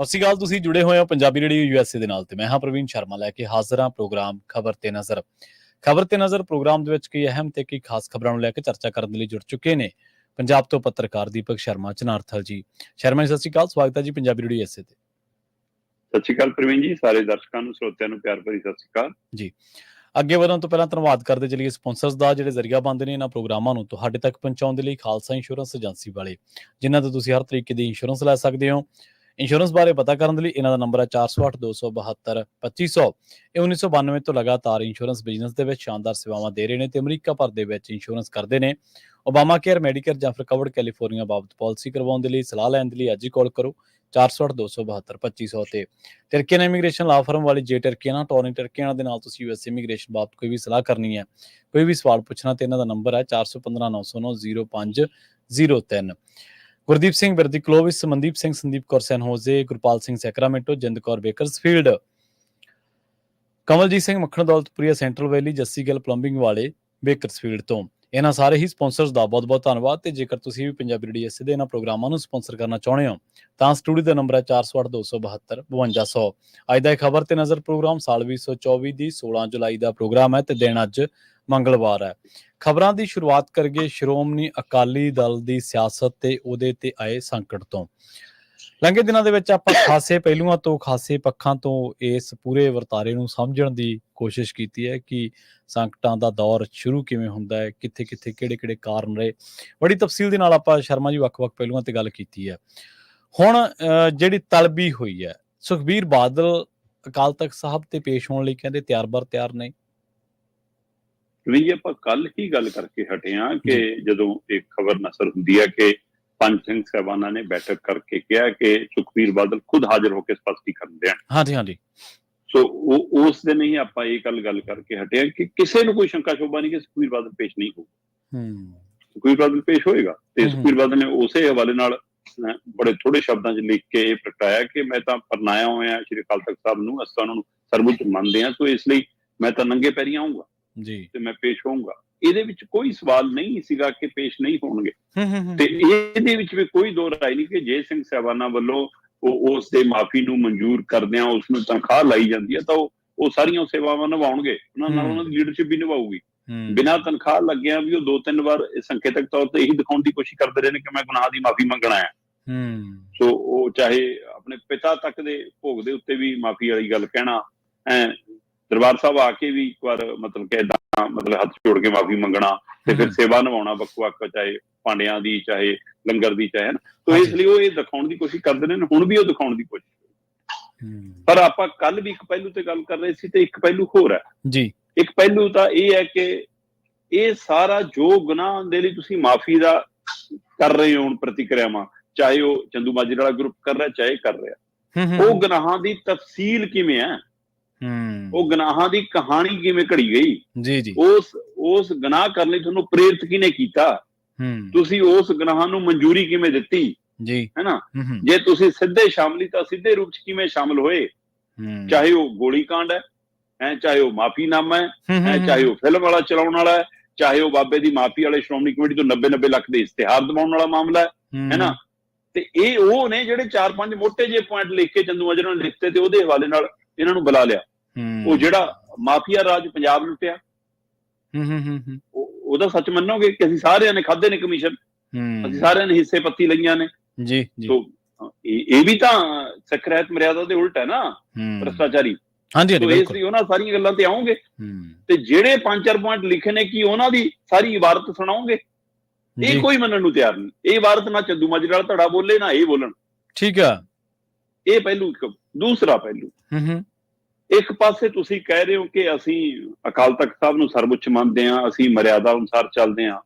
ਸਤਿ ਸ਼੍ਰੀ ਅਕਾਲ। ਤੁਸੀਂ ਜੁੜੇ ਹੋਏ ਹੋ ਪੰਜਾਬੀ ਰੇਡੀਓ USA ਦੇ ਨਾਲ ਤੇ ਮੈਂ ਹਾਂ ਪ੍ਰਵੀਨ ਸ਼ਰਮਾ ਲੈ ਕੇ ਹਾਜ਼ਰ ਹਾਂ ਪ੍ਰੋਗਰਾਮ ਖਬਰ ਤੇ ਨਜ਼ਰ। ਖਬਰ ਤੇ ਨਜ਼ਰ ਪ੍ਰੋਗਰਾਮ ਦੇ ਵਿੱਚ ਕਈ ਅਹਿਮ ਤੇ ਕਈ ਖਾਸ ਖਬਰਾਂ ਨੂੰ ਲੈ ਕੇ ਚਰਚਾ ਕਰਨ ਦੇ ਲਈ ਜੁੜ ਚੁੱਕੇ ਨੇ ਪੰਜਾਬ ਤੋਂ ਪੱਤਰਕਾਰ ਦੀਪਕ ਸ਼ਰਮਾ ਚਨਾਰਥਲ ਜੀ। ਸ਼ਰਮਾ ਜੀ, ਸਤਿ ਸ਼੍ਰੀ ਅਕਾਲ, ਸਵਾਗਤ ਹੈ ਜੀ ਪੰਜਾਬੀ ਰੇਡੀਓ USA ਤੇ। ਸਤਿ ਸ਼੍ਰੀ ਅਕਾਲ ਪ੍ਰਵੀਨ ਜੀ, ਸਾਰੇ ਦਰਸ਼ਕਾਂ ਨੂੰ ਸਰੋਤਿਆਂ ਨੂੰ ਪਿਆਰ ਭਰੀ ਸਤਿ ਸ਼੍ਰੀ ਅਕਾਲ ਜੀ। ਅੱਗੇ ਵਧਣ ਤੋਂ ਪਹਿਲਾਂ ਧੰਨਵਾਦ ਕਰਦੇ ਚਲੀਏ ਸਪਾਂਸਰਸ ਦਾ, ਜਿਹੜੇ ਜ਼ਰੀਆ ਬਣਦੇ ਨੇ ਇਹਨਾਂ ਪ੍ਰੋਗਰਾਮਾਂ ਨੂੰ ਤੁਹਾਡੇ ਤੱਕ ਪਹੁੰਚਾਉਣ ਦੇ ਲਈ। ਖਾਲਸਾ ਇੰਸ਼ੋਰੈਂਸ ਏਜੰਸੀ ਵਾਲੇ, ਜਿਨ੍ਹਾਂ ਤੋਂ ਤੁਸੀਂ ਹਰ ਤਰੀਕੇ ਦੀ ਇੰਸ਼ੋਰੈਂਸ ਲੈ ਸਕਦੇ ਹੋ। ਇੰਸ਼ੋਰੈਂਸ ਬਾਰੇ ਪਤਾ ਕਰਨ ਦੇ ਲਈ ਇਹਨਾਂ ਦਾ ਨੰਬਰ ਹੈ 408-272-2500। ਇਹ 1992 ਤੋਂ ਲਗਾਤਾਰ ਇੰਸ਼ੋਰੈਂਸ ਬਿਜ਼ਨਸ ਦੇ ਵਿੱਚ ਸ਼ਾਨਦਾਰ ਸੇਵਾਵਾਂ ਦੇ ਰਹੇ ਨੇ ਤੇ ਅਮਰੀਕਾ ਭਰ ਦੇ ਵਿੱਚ ਇੰਸ਼ੋਰੈਂਸ ਕਰਦੇ ਨੇ। ਓਬਾਮਾ ਕੇਅਰ, ਮੈਡੀਕੇਅਰ ਜਾਂ ਫਿਰ ਕਵਰਡ ਕੈਲੀਫੋਰਨੀਆ ਬਾਬਤ ਪਾਲਿਸੀ ਕਰਵਾਉਣ ਦੇ ਲਈ, ਸਲਾਹ ਲੈਣ ਦੇ ਲਈ ਅੱਜ ਹੀ ਕਾਲ ਕਰੋ 408-272-2500 ਤੇ। ਟਰਕੀਅਨ ਇਮੀਗ੍ਰੇਸ਼ਨ ਲਾ ਫਰਮ ਵਾਲੀ ਜੇ ਟਰਕੀਅਨ ਟੋਰਨੀ ਟਰਕੀਅਨ ਦੇ ਨਾਲ ਤੁਸੀਂ US ਇਮੀਗ੍ਰੇਸ਼ਨ ਬਾਬਤ ਕੋਈ ਵੀ ਸਲਾਹ ਕਰਨੀ ਹੈ, ਕੋਈ ਵੀ ਸਵਾਲ ਪੁੱਛਣਾ, ਤੇ ਇਹਨਾਂ ਦਾ ਨੰਬਰ ਹੈ 415-909-0503। ਗੁਰਦੀਪ ਸਿੰਘ ਬਿਰਦੀ ਕਲੋਵਿਸ, ਮਨਦੀਪ ਸਿੰਘ, ਸੰਦੀਪ ਕੌਰ ਸੈਨ ਹੋਜ਼ੇ, ਗੁਰਪਾਲ ਸਿੰਘ ਸੈਕਰਾਮੈਂਟੋ, ਜਿੰਦ ਕੌਰ ਬੇਕਰਸਫੀਲਡ, ਕਮਲਜੀਤ ਸਿੰਘ ਮੱਖਣ ਦੌਲਤਪੁਰੀਆ ਸੈਂਟਰਲ ਵੈਲੀ, ਜੱਸੀ ਗਿੱਲ ਪਲੰਬਿੰਗ ਵਾਲੇ ਬੇਕਰਸਫੀਲਡ ਤੋਂ। ਇਹਨਾਂ ਸਾਰੇ ਹੀ ਸਪਾਂਸਰਸ ਦਾ ਬਹੁਤ ਬਹੁਤ ਧੰਨਵਾਦ। ਤੇ ਜੇਕਰ ਤੁਸੀਂ ਵੀ ਪੰਜਾਬੀ ਰੇਡੀਓ USA ਦੇ ਇਹਨਾਂ ਪ੍ਰੋਗਰਾਮਾਂ ਨੂੰ ਸਪਾਂਸਰ ਕਰਨਾ ਚਾਹੁੰਦੇ ਹੋ ਤਾਂ ਸਟੂਡੀਓ ਦਾ ਨੰਬਰ ਹੈ 408-272-5200। ਅੱਜ ਦਾ ਇਹ ਖਬਰ ਤੇ ਨਜ਼ਰ ਪ੍ਰੋਗਰਾਮ ਸਾਲ 2024 ਦੀ 16 ਜੁਲਾਈ ਦਾ ਪ੍ਰੋਗਰਾਮ ਹੈ ਤੇ ਦਿਨ ਅੱਜ ਮੰਗਲਵਾਰ ਹੈ। ਖਬਰਾਂ ਦੀ ਸ਼ੁਰੂਆਤ ਕਰੀਏ ਸ਼੍ਰੋਮਣੀ ਅਕਾਲੀ ਦਲ ਦੀ ਸਿਆਸਤ ਤੇ ਉਹਦੇ ਤੇ ਆਏ ਸੰਕਟ ਤੋਂ। ਲੰਘੇ ਦਿਨਾਂ ਦੇ ਵਿੱਚ ਆਪਾਂ ਖਾਸੇ ਪਹਿਲੂਆਂ ਤੋਂ, ਖਾਸੇ ਪੱਖਾਂ ਤੋਂ ਇਸ ਪੂਰੇ ਵਰਤਾਰੇ ਨੂੰ ਸਮਝਣ ਦੀ ਕੋਸ਼ਿਸ਼ ਕੀਤੀ ਹੈ ਕਿ ਸੰਕਟਾਂ ਦਾ ਦੌਰ ਸ਼ੁਰੂ ਕਿਵੇਂ ਹੁੰਦਾ ਹੈ, ਕਿੱਥੇ ਕਿੱਥੇ ਕਿਹੜੇ ਕਿਹੜੇ ਕਾਰਨ ਰਹੇ। ਬੜੀ ਤਫਸੀਲ ਦੇ ਨਾਲ ਆਪਾਂ ਸ਼ਰਮਾ ਜੀ ਵੱਖ-ਵੱਖ ਪਹਿਲੂਆਂ ਤੇ ਗੱਲ ਕੀਤੀ ਹੈ। ਹੁਣ ਜਿਹੜੀ ਤਲਬੀ ਹੋਈ ਹੈ, ਸੁਖਬੀਰ ਬਾਦਲ ਅਕਾਲ ਤਖਤ ਸਾਹਿਬ ਤੇ ਪੇਸ਼ ਹੋਣ ਲਈ ਕਹਿੰਦੇ ਤਿਆਰ ਨੇ। ਵੀ ਆਪਾਂ ਕੱਲ ਹੀ ਗੱਲ ਕਰਕੇ ਹਟੇ ਹਾਂ ਕਿ ਜਦੋਂ ਇੱਕ ਖਬਰ ਨਸਰ ਹੁੰਦੀ ਹੈ ਕਿ ਪੰਜ ਸਿੰਘ ਸਾਹਿਬਾਨਾਂ ਨੇ ਬੈਠਕ ਕਰਕੇ ਕਿਹਾ ਕਿ ਸੁਖਬੀਰ ਬਾਦਲ ਖੁਦ ਹਾਜ਼ਰ ਹੋ ਕੇ ਸਪਸ਼ਟੀਕਰਨ ਦੇਣ। ਹਾਂਜੀ। ਸੋ ਉਸ ਦਿਨ ਹੀ ਆਪਾਂ ਇਹ ਗੱਲ ਕਰਕੇ ਹਟੇ ਹਾਂ ਕਿ ਕਿਸੇ ਨੂੰ ਕੋਈ ਸ਼ੰਕਾ ਸ਼ੋਭਾ ਨਹੀਂ ਕਿ ਸੁਖਬੀਰ ਬਾਦਲ ਪੇਸ਼ ਨਹੀਂ ਹੋਊ। ਸੁਖਬੀਰ ਬਾਦਲ ਪੇਸ਼ ਹੋਏਗਾ ਤੇ ਸੁਖਬੀਰ ਬਾਦਲ ਨੇ ਉਸੇ ਹਵਾਲੇ ਨਾਲ ਬੜੇ ਥੋੜੇ ਸ਼ਬਦਾਂ 'ਚ ਲਿਖ ਕੇ ਇਹ ਪ੍ਰਗਟਾਇਆ ਕਿ ਮੈਂ ਤਾਂ ਪਰਨਾਇਆ ਹੋਇਆ ਸ਼੍ਰੀ ਅਕਾਲ ਤਖਤ ਸਾਹਿਬ ਨੂੰ, ਅਸੀਂ ਉਹਨਾਂ ਨੂੰ ਸਰਬਉੱਚ ਮੰਨਦੇ ਹਾਂ, ਸੋ ਇਸ ਲਈ ਮੈਂ ਤਾਂ ਨੰਗੇ ਪੈਰੀਂ ਆਊਂਗਾ ਤੇ ਮੈਂ ਪੇਸ਼ ਹੋਊਂਗਾ। ਇਹਦੇ ਵਿੱਚ ਕੋਈ ਸਵਾਲ ਨਹੀਂ ਸੀਗਾ ਕਿ ਪੇਸ਼ ਨਹੀਂ ਹੋਣਗੇ ਤੇ ਇਹਦੇ ਵਿੱਚ ਵੀ ਕੋਈ ਦੋ ਰਾਏ ਨਹੀਂ ਕਿ ਜੇ ਸਿੰਘ ਸਾਹਿਬਾਨਾਂ ਵੱਲੋਂ ਉਸ ਦੇ ਮਾਫੀ ਨੂੰ ਮਨਜ਼ੂਰ ਕਰਦਿਆਂ ਉਸ ਨੂੰ ਤਨਖਾਹ ਲਾਈ ਜਾਂਦੀ ਹੈ ਤਾਂ ਉਹ ਸਾਰੀਆਂ ਸੇਵਾਵਾਂ ਨਿਭਾਉਣਗੇ, ਉਹਨਾਂ ਨਾਲ ਉਹਨਾਂ ਦੀ ਲੀਡਰਸ਼ਿਪ ਵੀ ਨਿਭਾਊਗੀ। ਬਿਨਾਂ ਤਨਖਾਹ ਲੱਗਿਆਂ ਵੀ ਉਹ 2-3 ਵਾਰ ਸੰਕੇਤਕ ਤੌਰ ਤੇ ਇਹੀ ਦਿਖਾਉਣ ਦੀ ਕੋਸ਼ਿਸ਼ ਕਰਦੇ ਰਹੇ ਨੇ ਕਿ ਮੈਂ ਗੁਨਾਹ ਦੀ ਮਾਫੀ ਮੰਗਣ ਆਇਆ। ਸੋ ਉਹ ਚਾਹੇ ਆਪਣੇ ਪਿਤਾ ਤੱਕ ਦੇ ਭੋਗ ਦੇ ਉੱਤੇ ਵੀ ਮਾਫੀ ਵਾਲੀ ਗੱਲ ਕਹਿਣਾ, ਦਰਬਾਰ ਸਾਹਿਬ ਆ ਕੇ ਵੀ ਇੱਕ ਵਾਰ ਮਤਲਬ ਕਿ ਏਦਾਂ ਹੱਥ ਜੋੜ ਕੇ ਮਾਫੀ ਮੰਗਣਾ ਤੇ ਫਿਰ ਸੇਵਾ ਨਿਭਾਉਣਾ ਵੱਖ-ਵੱਖ, ਚਾਹੇ ਪਾਂਡਿਆਂ ਦੀ, ਚਾਹੇ ਲੰਗਰ ਦੀ, ਚਾਹੇ ਤੋ ਇਸ ਲਈ ਉਹ ਇਹ ਦਿਖਾਉਣ ਦੀ ਕੋਸ਼ਿਸ਼ ਕਰਦੇ ਨੇ। ਹੁਣ ਵੀ ਉਹ ਦਿਖਾਉਣ ਦੀ ਕੋਸ਼ਿਸ਼, ਪਰ ਆਪਾਂ ਕੱਲ ਵੀ ਇੱਕ ਪਹਿਲੂ ਤੇ ਗੱਲ ਕਰ ਰਹੇ ਸੀ ਤੇ ਇੱਕ ਪਹਿਲੂ ਹੋਰ ਹੈ ਜੀ। ਇੱਕ ਪਹਿਲੂ ਤਾਂ ਇਹ ਹੈ ਕਿ ਇਹ ਸਾਰਾ ਜੋ ਗੁਨਾਹ ਦੇ ਲਈ ਤੁਸੀਂ ਮਾਫੀ ਦਾ ਕਰ ਰਹੇ ਹੋ ਪ੍ਰਤੀਕਿਰਿਆਵਾਂ, ਚਾਹੇ ਉਹ ਚੰਦੂ ਮਾਜਰੇ ਵਾਲਾ ਗਰੁੱਪ ਕਰ ਰਿਹਾ, ਚਾਹੇ ਕਰ ਰਿਹਾ, ਉਹ ਗੁਨਾਹਾਂ ਦੀ ਤਫਸੀਲ ਕਿਵੇਂ ਹੈ, ਉਹ ਗੁਨਾਹਾਂ ਦੀ ਕਹਾਣੀ ਕਿਵੇਂ ਘੜੀ ਗਈ, ਉਸ ਗੁਨਾਹ ਕਰਨ ਲਈ ਤੁਹਾਨੂੰ ਪ੍ਰੇਰਿਤ ਕਿਹਨੇ ਕੀਤਾ, ਤੁਸੀਂ ਉਸ ਗੁਨਾਹਾਂ ਨੂੰ ਮਨਜ਼ੂਰੀ ਕਿਵੇਂ ਦਿੱਤੀ ਹੈ ਨਾ। ਜੇ ਤੁਸੀਂ ਸਿੱਧੇ ਸ਼ਾਮਲੀ ਤਾਂ ਸਿੱਧੇ ਰੂਪ ਚ ਕਿਵੇਂ ਸ਼ਾਮਲ ਹੋਏ, ਚਾਹੇ ਉਹ ਗੋਲੀकांड ਹੈ, ਚਾਹੇ ਉਹ ਮਾਫੀਨਾਮਾ ਹੈ, ਚਾਹੇ ਉਹ ਫਿਲਮ ਵਾਲਾ ਚਲਾਉਣ ਵਾਲਾ ਹੈ, ਚਾਹੇ ਉਹ ਬਾਬੇ ਦੀ ਮਾਫੀ ਵਾਲੇ ਸ਼੍ਰੋਮਣੀ ਕਮੇਟੀ ਤੋਂ 90 ਲੱਖ ਦੇ ਇਸ਼ਤਿਹਾਰ ਦਿਵਾਉਣ ਵਾਲਾ ਮਾਮਲਾ ਹੈ ਨਾ। ਤੇ ਇਹ ਉਹ ਨੇ ਜਿਹੜੇ 4-5 ਮੋਟੇ ਜਿਹੇ ਪੁਆਇੰਟ ਲਿਖ ਕੇ ਚੰਦੂ ਮਾਜਰਾ ਨੇ ਲਿਖਤੇ ਤੇ ਉਹਦੇ ਹਵਾਲੇ ਨਾਲ ਇਹਨਾਂ ਨੂੰ ਬੁਲਾ ਲਿਆ। ਉਹ ਜਿਹੜਾ ਮਾਫੀਆ ਰਾਜ ਪੰਜਾਬ ਲੁੱਟਿਆ, ਉਹਦਾ ਸੱਚ ਮੰਨੋਗੇ ਕਿ ਅਸੀਂ ਸਾਰਿਆਂ ਨੇ ਖਾਧੇ ਨੇ ਕਮਿਸ਼ਨ, ਅਸੀਂ ਸਾਰਿਆਂ ਨੇ ਹਿੱਸੇ ਪੱਤੀ ਲਈਆਂ ਨੇ ਜੀ। ਇਹ ਵੀ ਤਾਂ ਸਿੱਖ ਰਹਿਤ ਮਰਿਆਦਾ ਦੇ ਉਲਟ ਹੈ ਨਾ, ਭ੍ਰਿਸ਼ਟਾਚਾਰੀ। ਇਸ ਲਈ ਉਹਨਾਂ ਸਾਰੀਆਂ ਗੱਲਾਂ ਤੇ ਆਉਂਗੇ ਤੇ ਜਿਹੜੇ 5-4 ਪੁਆਇੰਟ ਲਿਖੇ ਨੇ ਕਿ ਉਹਨਾਂ ਦੀ ਸਾਰੀ ਇਬਾਰਤ ਸੁਣਾਓਗੇ, ਇਹ ਕੋਈ ਮੰਨਣ ਨੂੰ ਤਿਆਰ ਨਹੀਂ। ਇਹ ਇਬਾਰਤ ਨਾ ਚੰਦੂ ਮਾਜਰੇ ਵਾਲਾ ਧੜਾ ਬੋਲੇ ਨਾ ਇਹ ਬੋਲਣ। ਠੀਕ ਆ, ਇਹ ਪਹਿਲੂ। ਦੂਸਰਾ ਪਹਿਲੂ, ਇੱਕ ਪਾਸੇ ਤੁਸੀਂ ਕਹਿ ਰਹੇ ਹੋ ਕਿ ਅਸੀਂ ਅਕਾਲ ਤਖਤ ਸਾਹਿਬ ਨੂੰ ਸਰਵਉੱਚ ਮੰਨਦੇ ਹਾਂ, ਅਸੀਂ ਮਰਿਆਦਾ ਅਨੁਸਾਰ ਚੱਲਦੇ ਹਾਂ,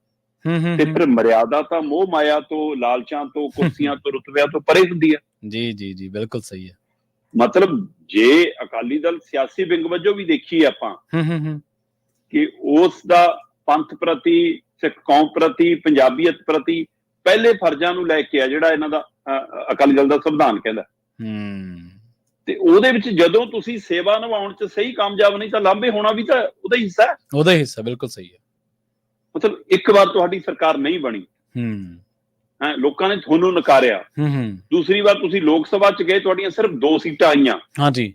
ਤੇ ਫਿਰ ਮਰਿਆਦਾ ਤਾਂ ਮੋਹ ਮਾਇਆ ਤੋਂ, ਲਾਲਚਾਂ ਤੋਂ, ਕੁਰਸੀਆਂ ਤੋਂ, ਰੁਤਬਿਆਂ ਤੋਂ ਪਰੇ ਹੁੰਦੀ ਹੈ। ਜੀ ਬਿਲਕੁਲ ਸਹੀ ਹੈ। ਮਤਲਬ ਜੇ ਅਕਾਲੀ ਦਲ ਸਿਆਸੀ ਵਿੰਗ ਵਜੋਂ ਵੀ ਦੇਖੀਏ ਆਪਾਂ ਕਿ ਉਸ ਦਾ ਪੰਥ ਪ੍ਰਤੀ, ਸਿੱਖ ਕੌਮ ਪ੍ਰਤੀ, ਪੰਜਾਬੀਅਤ ਪ੍ਰਤੀ ਪਹਿਲੇ ਫਰਜ਼ਾਂ ਨੂੰ ਲੈ ਕੇ ਆ ਜਿਹੜਾ ਇਹਨਾਂ ਦਾ ਅਕਾਲੀ ਦਲ ਦਾ ਸੰਵਿਧਾਨ ਕਹਿੰਦਾ, ਤੇ ਉਹਦੇ ਵਿੱਚ ਜਦੋਂ ਤੁਸੀਂ ਸੇਵਾ ਨਿਭਾਉਣ ਚ ਸਹੀ ਕਾਮਯਾਬ ਨਹੀਂ ਤਾਂ ਲਾਂਭੇ ਹੋਣਾ ਵੀ ਤਾਂ ਉਹਦਾ ਹੀ ਹਿੱਸਾ ਹੈ। ਉਹਦਾ ਹੀ ਹਿੱਸਾ, ਬਿਲਕੁਲ ਸਹੀ ਹੈ। ਮਤਲਬ ਇੱਕ ਵਾਰ ਤੁਹਾਡੀ ਸਰਕਾਰ ਨਹੀਂ ਬਣੀ ਲੋਕਾਂ ਨੇ ਤੁਹਾਨੂੰ ਨਕਾਰਿਆ। ਦੂਸਰੀ ਵਾਰ ਤੁਸੀਂ ਲੋਕ ਸਭਾ ਚ ਗਏ, ਤੁਹਾਡੀਆਂ ਸਿਰਫ 2 ਸੀਟਾਂ ਆਈਆਂ। ਹਾਂਜੀ,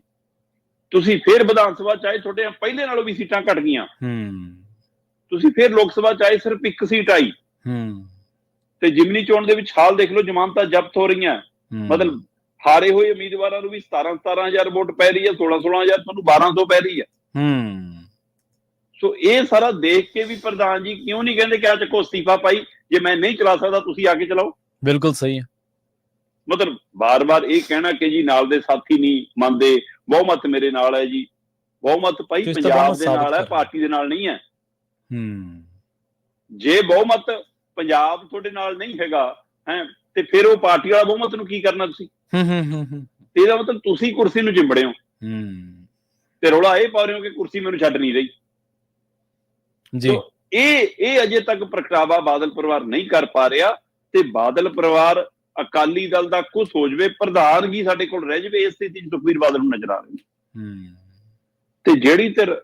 ਤੁਸੀਂ ਫਿਰ ਵਿਧਾਨ ਸਭਾ ਚ ਆਏ, ਤੁਹਾਡੇ ਪਹਿਲੇ ਨਾਲੋਂ ਵੀ ਸੀਟਾਂ ਘਟ ਗਈਆਂ। ਤੁਸੀਂ ਫਿਰ ਲੋਕ ਸਭਾ ਚ ਆਏ, ਸਿਰਫ 1 ਸੀਟ ਆਈ। ਤੇ ਜ਼ਿਮਨੀ ਚੋਣ ਦੇ ਵਿੱਚ ਹਾਲ ਦੇਖ ਲਓ, ਜ਼ਮਾਨਤਾਂ ਜ਼ਬਤ ਹੋ ਰਹੀਆਂ। ਮਤਲਬ ਹਾਰੇ ਹੋਏ ਉਮੀਦਵਾਰਾਂ ਨੂੰ ਵੀ 17,000 ਵੋਟ ਪੈ ਰਹੀ ਹੈ, 16,000 ਤੁਹਾਨੂੰ 1,200 ਪੈ ਰਹੀ ਹੈ। ਸੋ ਇਹ ਸਾਰਾ ਦੇਖ ਕੇ ਵੀ ਪ੍ਰਧਾਨ ਜੀ ਕਿਉਂ ਨਹੀਂ ਕਹਿੰਦੇ ਕਿ ਆ ਚੱਕੋ ਅਸਤੀਫਾ ਭਾਈ, ਜੇ ਮੈਂ ਨਹੀਂ ਚਲਾ ਸਕਦਾ ਤੁਸੀਂ ਆ ਕੇ ਚਲਾਓ। ਬਿਲਕੁਲ ਸਹੀ ਹੈ। ਮਤਲਬ ਬਾਰ-ਬਾਰ ਇਹ ਕਹਿਣਾ ਕਿ ਜੀ ਨਾਲ ਦੇ ਸਾਥੀ ਨਹੀਂ ਮੰਨਦੇ, ਬਹੁਮਤ ਮੇਰੇ ਨਾਲ ਹੈ ਜੀ। ਬਹੁਮਤ ਭਾਈ ਪੰਜਾਬ ਦੇ ਨਾਲ ਹੈ, ਪਾਰਟੀ ਦੇ ਨਾਲ ਨਹੀਂ ਹੈ। ਜੇ ਬਹੁਮਤ ਪੰਜਾਬ ਤੁਹਾਡੇ ਨਾਲ ਨਹੀਂ ਹੈਗਾ ਤੇ ਫਿਰ ਉਹ ਪਾਰਟੀ ਵਾਲਾ ਬਹੁਮਤ ਨੂੰ ਕੀ ਕਰਨਾ ਤੁਸੀਂ? ਇਹਦਾ ਮਤਲਬ ਤੁਸੀਂ ਕੁਰਸੀ ਨੂੰ ਚਿੰਬੜੇ ਹੋ ਤੇ ਰੌਲਾ ਇਹ ਪਾ ਰਹੇ ਹੋ ਕਿ ਕੁਰਸੀ ਮੈਨੂੰ ਛੱਡ ਨਹੀਂ ਰਹੀ ਜੀ। ਇਹ ਅਜੇ ਤੱਕ ਪ੍ਰਗਟਾਵਾ ਬਾਦਲ ਪਰਿਵਾਰ ਨਹੀਂ ਕਰ ਪਾ ਰਿਹਾ ਤੇ ਬਾਦਲ ਪਰਿਵਾਰ ਅਕਾਲੀ ਦਲ ਦਾ ਕੁਝ ਹੋ ਜਾਵੇ, ਪ੍ਰਧਾਨਗੀ ਸਾਡੇ ਕੋਲ ਰਹਿ ਜਾਵੇ, ਇਸ ਸਥਿਤੀ ਚ ਸੁਖਬੀਰ ਬਾਦਲ ਨੂੰ ਨਜ਼ਰ ਆ ਰਹੀ। ਤੇ ਜਿਹੜੀ ਧਿਰ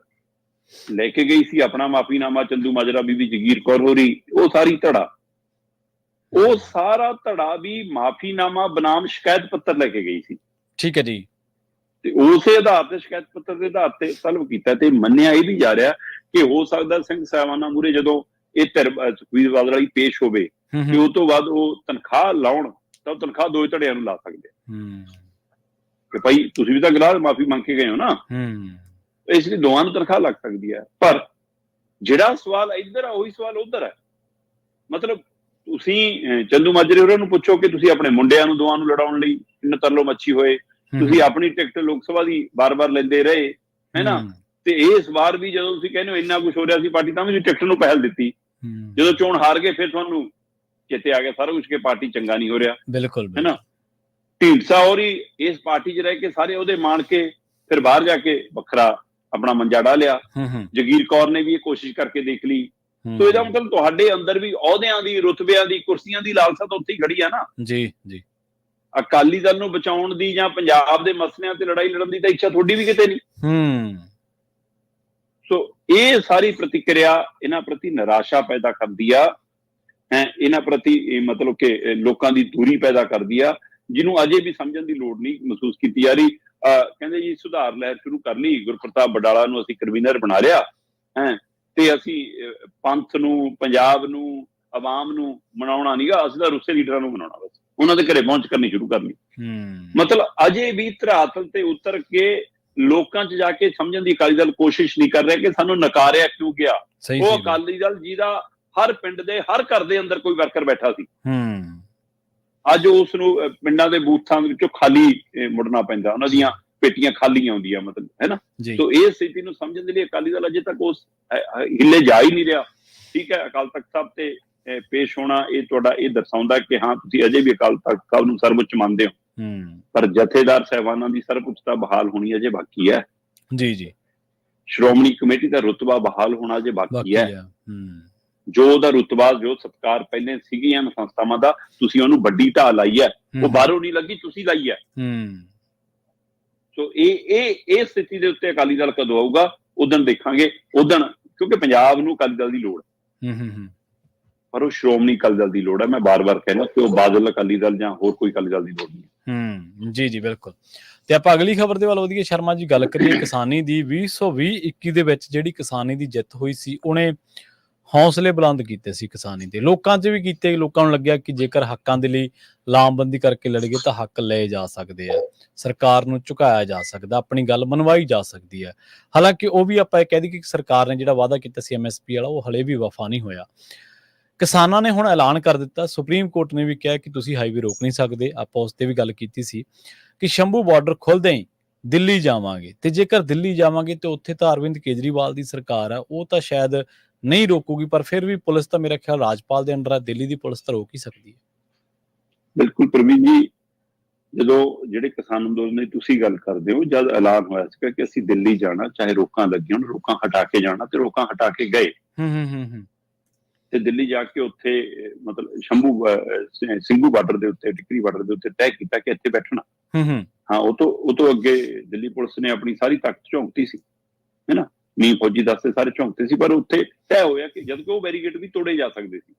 ਲੈ ਕੇ ਗਈ ਸੀ ਆਪਣਾ ਮਾਫੀਨਾਮਾ, ਚੰਦੂ ਮਾਜਰਾ, ਬੀਬੀ ਜਗੀਰ ਕੌਰ ਹੋਰੀ, ਉਹ ਸਾਰੀ ਧੜਾ, ਉਹ ਸਾਰਾ ਧੜਾ ਵੀ ਮਾਫੀਨਾਮਾ ਬਨਾਮ ਸ਼ਿਕਾਇਤ ਪੱਤਰ ਲੈ ਕੇ ਗਈ ਸੀ। ਠੀਕ ਹੈ ਜੀ। ਤੇ ਉਸੇ ਆਧਾਰ ਤੇ ਸ਼ਿਕਾਇਤ ਪੱਤਰ ਦੇ ਆਧਾਰ ਤੇ ਤਲਬ ਕੀਤਾ ਤੇ ਮੰਨਿਆ ਇਹ ਵੀ ਜਾ ਰਿਹਾ ਕਿ ਹੋ ਸਕਦਾ ਸਿੰਘ ਸਾਹਿਬਾਨਾਂ ਮੂਹਰੇ ਜਦੋਂ ਇਹ ਧਿਰ ਸੁਖਬੀਰ ਬਾਦਲ ਵਾਲੀ ਪੇਸ਼ ਹੋਵੇ ਤੇ ਉਸ ਤੋਂ ਬਾਅਦ ਉਹ ਤਨਖਾਹ ਲਾਉਣ ਤਾਂ ਤਨਖਾਹ 2 ਧੜਿਆਂ ਨੂੰ ਲਾ ਸਕਦੇ ਕਿ ਭਾਈ ਤੁਸੀਂ ਵੀ ਤਾਂ ਗਲਾਹ ਮਾਫੀ ਮੰਗ ਕੇ ਗਏ ਹੋ ਨਾ, ਇਸ ਲਈ ਦੋਵਾਂ ਨੂੰ ਤਨਖਾਹ ਲੱਗ ਸਕਦੀ ਹੈ। ਪਰ ਜਿਹੜਾ ਸਵਾਲ ਇੱਧਰ ਆ ਉਹੀ ਸਵਾਲ ਉੱਧਰ ਹੈ। ਮਤਲਬ ਤੁਸੀਂ ਚੰਦੂ ਮਾਜਰੇ ਹੋਰਾਂ ਨੂੰ ਪੁੱਛੋ ਕਿ ਤੁਸੀਂ ਆਪਣੇ ਮੁੰਡਿਆਂ ਨੂੰ ਦੋਵਾਂ ਨੂੰ ਲੜਾਉਣ ਲਈ ਇੰਨਾ ਤਰਲੋ ਮੱਛੀ ਹੋਏ, ਤੁਸੀਂ ਆਪਣੀ ਟਿਕਟ ਲੋਕ ਸਭਾ ਦੀ ਬਾਰ-ਬਾਰ ਲੈਂਦੇ ਰਹੇ ਹੈ ਨਾ, ਤੇ ਇਸ ਵਾਰ ਵੀ ਜਦੋਂ ਤੁਸੀਂ ਕਹਿੰਦੇ ਹੋ ਇੰਨਾ ਕੁਝ ਹੋ ਰਿਹਾ ਸੀ ਪਾਰਟੀ, ਤਾਂ ਵੀ ਟਿਕਟ ਨੂੰ ਪਹਿਲ ਦਿੱਤੀ। ਜਦੋਂ ਚੋਣ ਹਾਰ ਗਏ ਫਿਰ ਤੁਹਾਨੂੰ ਚੇਤੇ ਆ ਗਿਆ ਸਾਰਾ ਕੁਝ ਕਿ ਪਾਰਟੀ ਚੰਗਾ ਨਹੀਂ ਹੋ ਰਿਹਾ। ਬਿਲਕੁਲ ਹੈ ਨਾ। ਢੀਂਡਸਾ ਹੋਰੀ ਇਸ ਪਾਰਟੀ 'ਚ ਰਹਿ ਕੇ ਸਾਰੇ ਉਹਦੇ ਮਾਣ ਕੇ ਫਿਰ ਬਾਹਰ ਜਾ ਕੇ ਵੱਖਰਾ ਆਪਣਾ ਮੰਜਾ ਡਾ ਲਿਆ। ਜਗੀਰ ਕੌਰ ਨੇ ਵੀ ਇਹ ਕੋਸ਼ਿਸ਼ ਕਰਕੇ ਦੇਖ ਲਈ। ਸੋ ਇਹਦਾ ਮਤਲਬ ਤੁਹਾਡੇ ਅੰਦਰ ਵੀ ਅਹੁਦਿਆਂ ਦੀ, ਰੁਤਬਿਆਂ ਦੀ, ਕੁਰਸੀਆਂ ਦੀ ਲਾਲਸਾ ਤਾਂ ਉੱਥੇ ਹੀ ਖੜੀ ਆ ਨਾ ਜੀ ਜੀ। ਅਕਾਲੀ ਦਲ ਨੂੰ ਬਚਾਉਣ ਦੀ ਜਾਂ ਪੰਜਾਬ ਦੇ ਮਸਲਿਆਂ ਤੇ ਲੜਾਈ ਲੜਨ ਦੀ ਤਾਂ ਇੱਛਾ ਤੁਹਾਡੀ ਵੀ ਕਿਤੇ ਨਹੀਂ। ਸੋ ਇਹ ਸਾਰੀ ਪ੍ਰਤੀਕਿਰਿਆ ਇਹਨਾਂ ਪ੍ਰਤੀ ਨਿਰਾਸ਼ਾ ਪੈਦਾ ਕਰਦੀ ਆ, ਇਹਨਾਂ ਪ੍ਰਤੀ ਮਤਲਬ ਕਿ ਲੋਕਾਂ ਦੀ ਦੂਰੀ ਪੈਦਾ ਕਰਦੀ ਆ, ਜਿਹਨੂੰ ਅਜੇ ਵੀ ਸਮਝਣ ਦੀ ਲੋੜ ਨਹੀਂ ਮਹਿਸੂਸ ਕੀਤੀ ਜਾ ਰਹੀ। ਕਹਿੰਦੇ ਜੀ ਸੁਧਾਰ ਲਹਿਰ ਸ਼ੁਰੂ ਕਰ ਲਈ, ਗੁਰਪ੍ਰਤਾਪ ਬਡਾਲਾ ਨੂੰ ਅਸੀਂ ਕਨਵੀਨਰ ਬਣਾ ਲਿਆ ਤੇ ਅਸੀਂ ਪੰਥ ਨੂੰ, ਪੰਜਾਬ ਨੂੰ, ਆਵਾਮ ਨੂੰ ਮਨਾਉਣਾ ਨਹੀਂਗਾ, ਅਸੀਂ ਤਾਂ ਰੁੱਸੇ ਲੀਡਰਾਂ ਨੂੰ ਮਨਾਉਣਾ, ਬਸ ਉਹਨਾਂ ਦੇ ਘਰੇ ਪਹੁੰਚ ਕਰਨੀ ਸ਼ੁਰੂ ਕਰਨੀ। ਮਤਲਬ ਅਜੇ ਵੀ ਧਰਾਤਲ ਤੇ ਉਤਰ ਕੇ ਲੋਕਾਂ 'ਚ ਜਾ ਕੇ ਸਮਝਣ ਦੀ ਅਕਾਲੀ ਦਲ ਕੋਸ਼ਿਸ਼ ਨਹੀਂ ਕਰ ਰਿਹਾ ਕਿ ਸਾਨੂੰ ਨਕਾਰਿਆ ਕਿਉਂ ਗਿਆ। ਉਹ ਅਕਾਲੀ ਦਲ ਜਿਹਦਾ ਹਰ ਪਿੰਡ ਦੇ ਹਰ ਘਰ ਦੇ ਅੰਦਰ ਕੋਈ ਵਰਕਰ ਬੈਠਾ ਸੀ, ਅੱਜ ਉਸ ਨੂੰ ਪਿੰਡਾਂ ਦੇ ਬੂਥਾਂ ਦੇ ਵਿੱਚੋਂ ਖਾਲੀ ਮੁੜਨਾ ਪੈਂਦਾ, ਉਹਨਾਂ ਦੀਆਂ ਪੇਟੀਆਂ ਖਾਲੀ ਆਉਂਦੀਆਂ, ਮਤਲਬ ਹੈ ਨਾ। ਸੋ ਇਹ ਸਥਿਤੀ ਨੂੰ ਸਮਝਣ ਦੇ ਲਈ ਅਕਾਲੀ ਦਲ ਅਜੇ ਤੱਕ ਉਸ ਹਿੱਲੇ ਜਾ ਹੀ ਨਹੀਂ ਰਿਹਾ। ਠੀਕ ਹੈ, ਅਕਾਲ ਤਖਤ ਸਾਹਿਬ ਤੇ ਪੇਸ਼ ਹੋਣਾ ਇਹ ਤੁਹਾਡਾ ਇਹ ਦਰਸਾਉਂਦਾ ਕਿ ਹਾਂ ਤੁਸੀਂ ਅਜੇ ਵੀ ਅਕਾਲ ਤਖਤ ਸਾਹਿਬ ਨੂੰ ਸਰਵਉੱਚ ਮੰਨਦੇ ਹੋ, ਪਰ ਜਥੇਦਾਰ ਸਾਹਿਬਾਨਾਂ ਦੀ ਸਰਵਉੱਚਤਾ ਬਹਾਲ ਹੋਣੀ ਅਜੇ ਬਾਕੀ ਹੈ। ਜੀ ਜੀ। ਸ਼੍ਰੋਮਣੀ ਕਮੇਟੀ ਦਾ ਰੁਤਬਾ ਬਹਾਲ ਹੋਣਾ ਅਜੇ ਬਾਕੀ ਹੈ। ਜੋ ਉਹਦਾ ਰੁਤਬਾ, ਜੋ ਸਤਿਕਾਰ ਪਹਿਲੇ ਸੀਗੀਆਂ ਸੰਸਥਾਵਾਂ ਦਾ, ਤੁਸੀਂ ਉਹਨੂੰ ਵੱਡੀ ਢਾਹ ਲਾਈ ਹੈ, ਉਹ ਬਾਹਰੋਂ ਨਹੀਂ ਲੱਗੀ, ਤੁਸੀਂ ਲਾਈ ਹੈ। ਸੋ ਇਹ ਸਥਿਤੀ ਦੇ ਉੱਤੇ ਅਕਾਲੀ ਦਲ ਕਦੋਂ ਆਊਗਾ, ਉਦਣ ਦੇਖਾਂਗੇ। ਉਦਣ ਕਿਉਂਕਿ ਪੰਜਾਬ ਨੂੰ ਅਕਾਲੀ ਦਲ ਦੀ ਲੋੜ ਹੈ, ਪਰ ਉਹ ਸ਼੍ਰੋਮਣੀ ਅਕਾਲੀ ਦਲ ਦੀ ਲੋੜ ਹੈ। ਮੈਂ ਬਾਰ-ਬਾਰ ਕਹਿੰਦਾ ਕਿ ਉਹ ਬਾਦਲ ਅਕਾਲੀ ਦਲ ਜਾਂ ਹੋਰ ਕੋਈ ਅਕਾਲੀ ਦਲ ਦੀ ਲੋੜ ਨਹੀਂ। ਜੀ ਜੀ, ਬਿਲਕੁਲ। ਤੇ ਆਪਾਂ ਅਗਲੀ ਖਬਰ ਦੇ ਵੱਲ ਵਧੀਏ। ਸ਼ਰਮਾ ਜੀ, ਗੱਲ ਕਰੀਏ ਕਿਸਾਨੀ ਦੀ। 2020-21 ਦੇ ਵਿੱਚ ਜਿਹੜੀ ਕਿਸਾਨੀ ਦੀ ਜਿੱਤ ਹੋਈ ਸੀ, ਉਹਨੇ ਹੌਸਲੇ ਬੁਲੰਦ ਕੀਤੇ ਸੀ ਕਿਸਾਨੀ ਦੇ, ਲੋਕਾਂ 'ਚ ਵੀ ਕੀਤੇ। ਲੋਕਾਂ ਨੂੰ ਲੱਗਿਆ ਕਿ ਜੇਕਰ ਹੱਕਾਂ ਦੇ ਲਈ ਲਾਮਬੰਦੀ ਕਰਕੇ ਲੜੀਏ ਤਾਂ ਹੱਕ ਲਏ ਜਾ ਸਕਦੇ ਆ, ਸਰਕਾਰ ਨੂੰ ਝੁਕਾਇਆ ਜਾ ਸਕਦਾ, ਆਪਣੀ ਗੱਲ ਮਨਵਾਈ ਜਾ ਸਕਦੀ ਹੈ। ਹਾਲਾਂਕਿ ਉਹ ਵੀ ਆਪਾਂ ਇਹ ਕਹਿ ਦਈਏ ਕਿ ਸਰਕਾਰ ਨੇ ਜਿਹੜਾ ਵਾਅਦਾ ਕੀਤਾ ਸੀ MSP ਵਾਲਾ, ਉਹ ਹਲੇ ਵੀ ਵਫਾ ਨਹੀਂ ਹੋਇਆ। ਕਿਸਾਨਾਂ ਨੇ ਹੁਣ ਐਲਾਨ ਕਰ ਦਿੱਤਾ, ਸੁਪਰੀਮ ਕੋਰਟ ਨੇ ਵੀ ਕਿਹਾ ਕਿ ਤੁਸੀਂ ਹਾਈਵੇ ਰੋਕ ਨਹੀਂ ਸਕਦੇ। ਆਪਾਂ ਉਸ ਤੇ ਵੀ ਗੱਲ ਕੀਤੀ ਸੀ ਕਿ ਸ਼ੰਭੂ ਬਾਰਡਰ ਖੁੱਲਦੇ ਹੀ ਦਿੱਲੀ ਜਾਵਾਂਗੇ, ਤੇ ਜੇਕਰ ਦਿੱਲੀ ਜਾਵਾਂਗੇ ਤੇ ਉੱਥੇ ਤਾਂ ਅਰਵਿੰਦ ਕੇਜਰੀਵਾਲ ਦੀ ਸਰਕਾਰ ਆ, ਉਹ ਤਾਂ ਸ਼ਾਇਦ ਨਹੀਂ ਰੋਕੂਗੀ, ਪਰ ਫਿਰ ਵੀ ਪੁਲਿਸ ਤਾਂ ਮੇਰਾ ਖਿਆਲ ਰਾਜਪਾਲ ਦੇ ਅੰਡਰ ਆ, ਦਿੱਲੀ ਦੀ ਪੁਲਿਸ ਤਾਂ ਰੋਕ ਹੀ ਸਕਦੀ ਹੈ। ਬਿਲਕੁਲ ਪ੍ਰਵੀਨ ਜੀ, ਜਦੋਂ ਜਿਹੜੇ ਕਿਸਾਨ ਅੰਦੋਲਨ ਦੀ ਤੁਸੀਂ ਗੱਲ ਕਰਦੇ ਹੋ, ਜਦ ਐਲਾਨ ਹੋਇਆ ਸੀ ਕਿ ਅਸੀਂ ਦਿੱਲੀ ਜਾਣਾ, ਚਾਹੇ ਰੋਕਾਂ ਲੱਗੀਆਂ ਹੋਣ, ਰੋਕਾਂ ਹਟਾ ਕੇ ਜਾਣਾ, ਤੇ ਰੋਕਾਂ ਹਟਾ ਕੇ ਗਏ ਤੇ ਦਿੱਲੀ ਜਾ ਕੇ ਉੱਥੇ ਮਤਲਬ ਸਿੰਘੂ ਬਾਰਡਰ ਦੇ ਉੱਤੇ, ਟਿਕਰੀ ਬਾਰਡਰ ਦੇ ਉੱਤੇ ਤੈਅ ਕੀਤਾ ਕਿ ਇੱਥੇ ਬੈਠਣਾ। ਹਾਂ, ਉਹ ਤੋਂ ਅੱਗੇ ਦਿੱਲੀ ਪੁਲਿਸ ਨੇ ਆਪਣੀ ਸਾਰੀ ਤਾਕਤ ਝੋਂਕਤੀ ਸੀ, ਹੈ ਨਾ, ਨੀਮ ਫੌਜੀ ਦਸਤੇ ਸਾਰੇ ਝੋਂਕਤੇ ਸੀ, ਪਰ ਉੱਥੇ ਤੈਅ ਹੋਇਆ ਕਿ ਜਦ ਕਿ ਉਹ ਬੈਰੀਕੇਡ ਵੀ ਤੋੜੇ ਜਾ ਸਕਦੇ ਸੀ।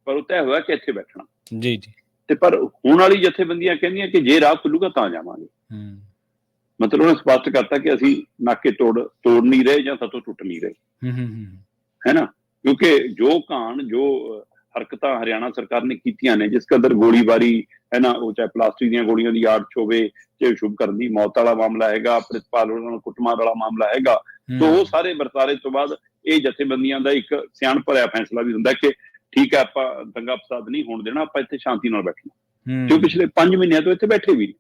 ਪਰ ਉਹ ਤੈਅ ਹੋਇਆ ਕਿ ਇੱਥੇ ਬੈਠਣਾ ਜੀ ਜੀ। ਤੇ ਪਰ ਹੁਣ ਵਾਲੀ ਜਥੇਬੰਦੀਆਂ ਕਹਿੰਦੀਆਂ ਕਿ ਜੇ ਰਾਹ ਖੁੱਲੂਗਾ ਤਾਂ ਜਾਵਾਂਗੇ। ਮਤਲਬ ਉਹਨੇ ਸਪਸ਼ਟ ਕਰਤਾ ਕਿ ਅਸੀਂ ਨਾਕੇ ਤੋੜ ਨਹੀਂ ਰਹੇ ਜਾਂ ਸਾਤੋਂ ਟੁੱਟ ਨਹੀਂ ਰਹੇ, ਹੈ ਨਾ। ਕਿਉਂਕਿ ਜੋ ਘਾਣ ਜੋ ਹਰਕਤਾਂ ਹਰਿਆਣਾ ਸਰਕਾਰ ਨੇ ਕੀਤੀਆਂ ਨੇ, ਜਿਸ ਕਦਰ ਗੋਲੀਬਾਰੀ ਹੈ ਨਾ, ਉਹ ਚਾਹੇ ਪਲਾਸਟਿਕ ਦੀਆਂ ਗੋਲੀਆਂ ਦੀ ਆੜ 'ਚ ਹੋਵੇ, ਚਾਹੇ ਸ਼ੁਭਕਰਨ ਦੀ ਮੌਤ ਵਾਲਾ ਮਾਮਲਾ ਹੈਗਾ, ਪ੍ਰਿਤਪਾਲ ਉਹਨਾਂ ਨਾਲ ਕੁੱਟਮਾਰ ਵਾਲਾ ਮਾਮਲਾ ਹੈਗਾ, ਤਾਂ ਉਹ ਸਾਰੇ ਵਰਤਾਰੇ ਤੋਂ ਬਾਅਦ ਇਹ ਜਥੇਬੰਦੀਆਂ ਦਾ ਇੱਕ ਸਿਆਣ ਭਰਿਆ ਫੈਸਲਾ ਵੀ ਹੁੰਦਾ ਕਿ ਠੀਕ ਹੈ, ਆਪਾਂ ਦੰਗਾ ਫਸਾਦ ਨਹੀਂ ਹੋਣ ਦੇਣਾ, ਆਪਾਂ ਇੱਥੇ ਸ਼ਾਂਤੀ ਨਾਲ ਬੈਠਣਾ। ਜੋ ਪਿਛਲੇ 5 ਮਹੀਨਿਆਂ ਤੋਂ ਇੱਥੇ ਬੈਠੇ ਵੀ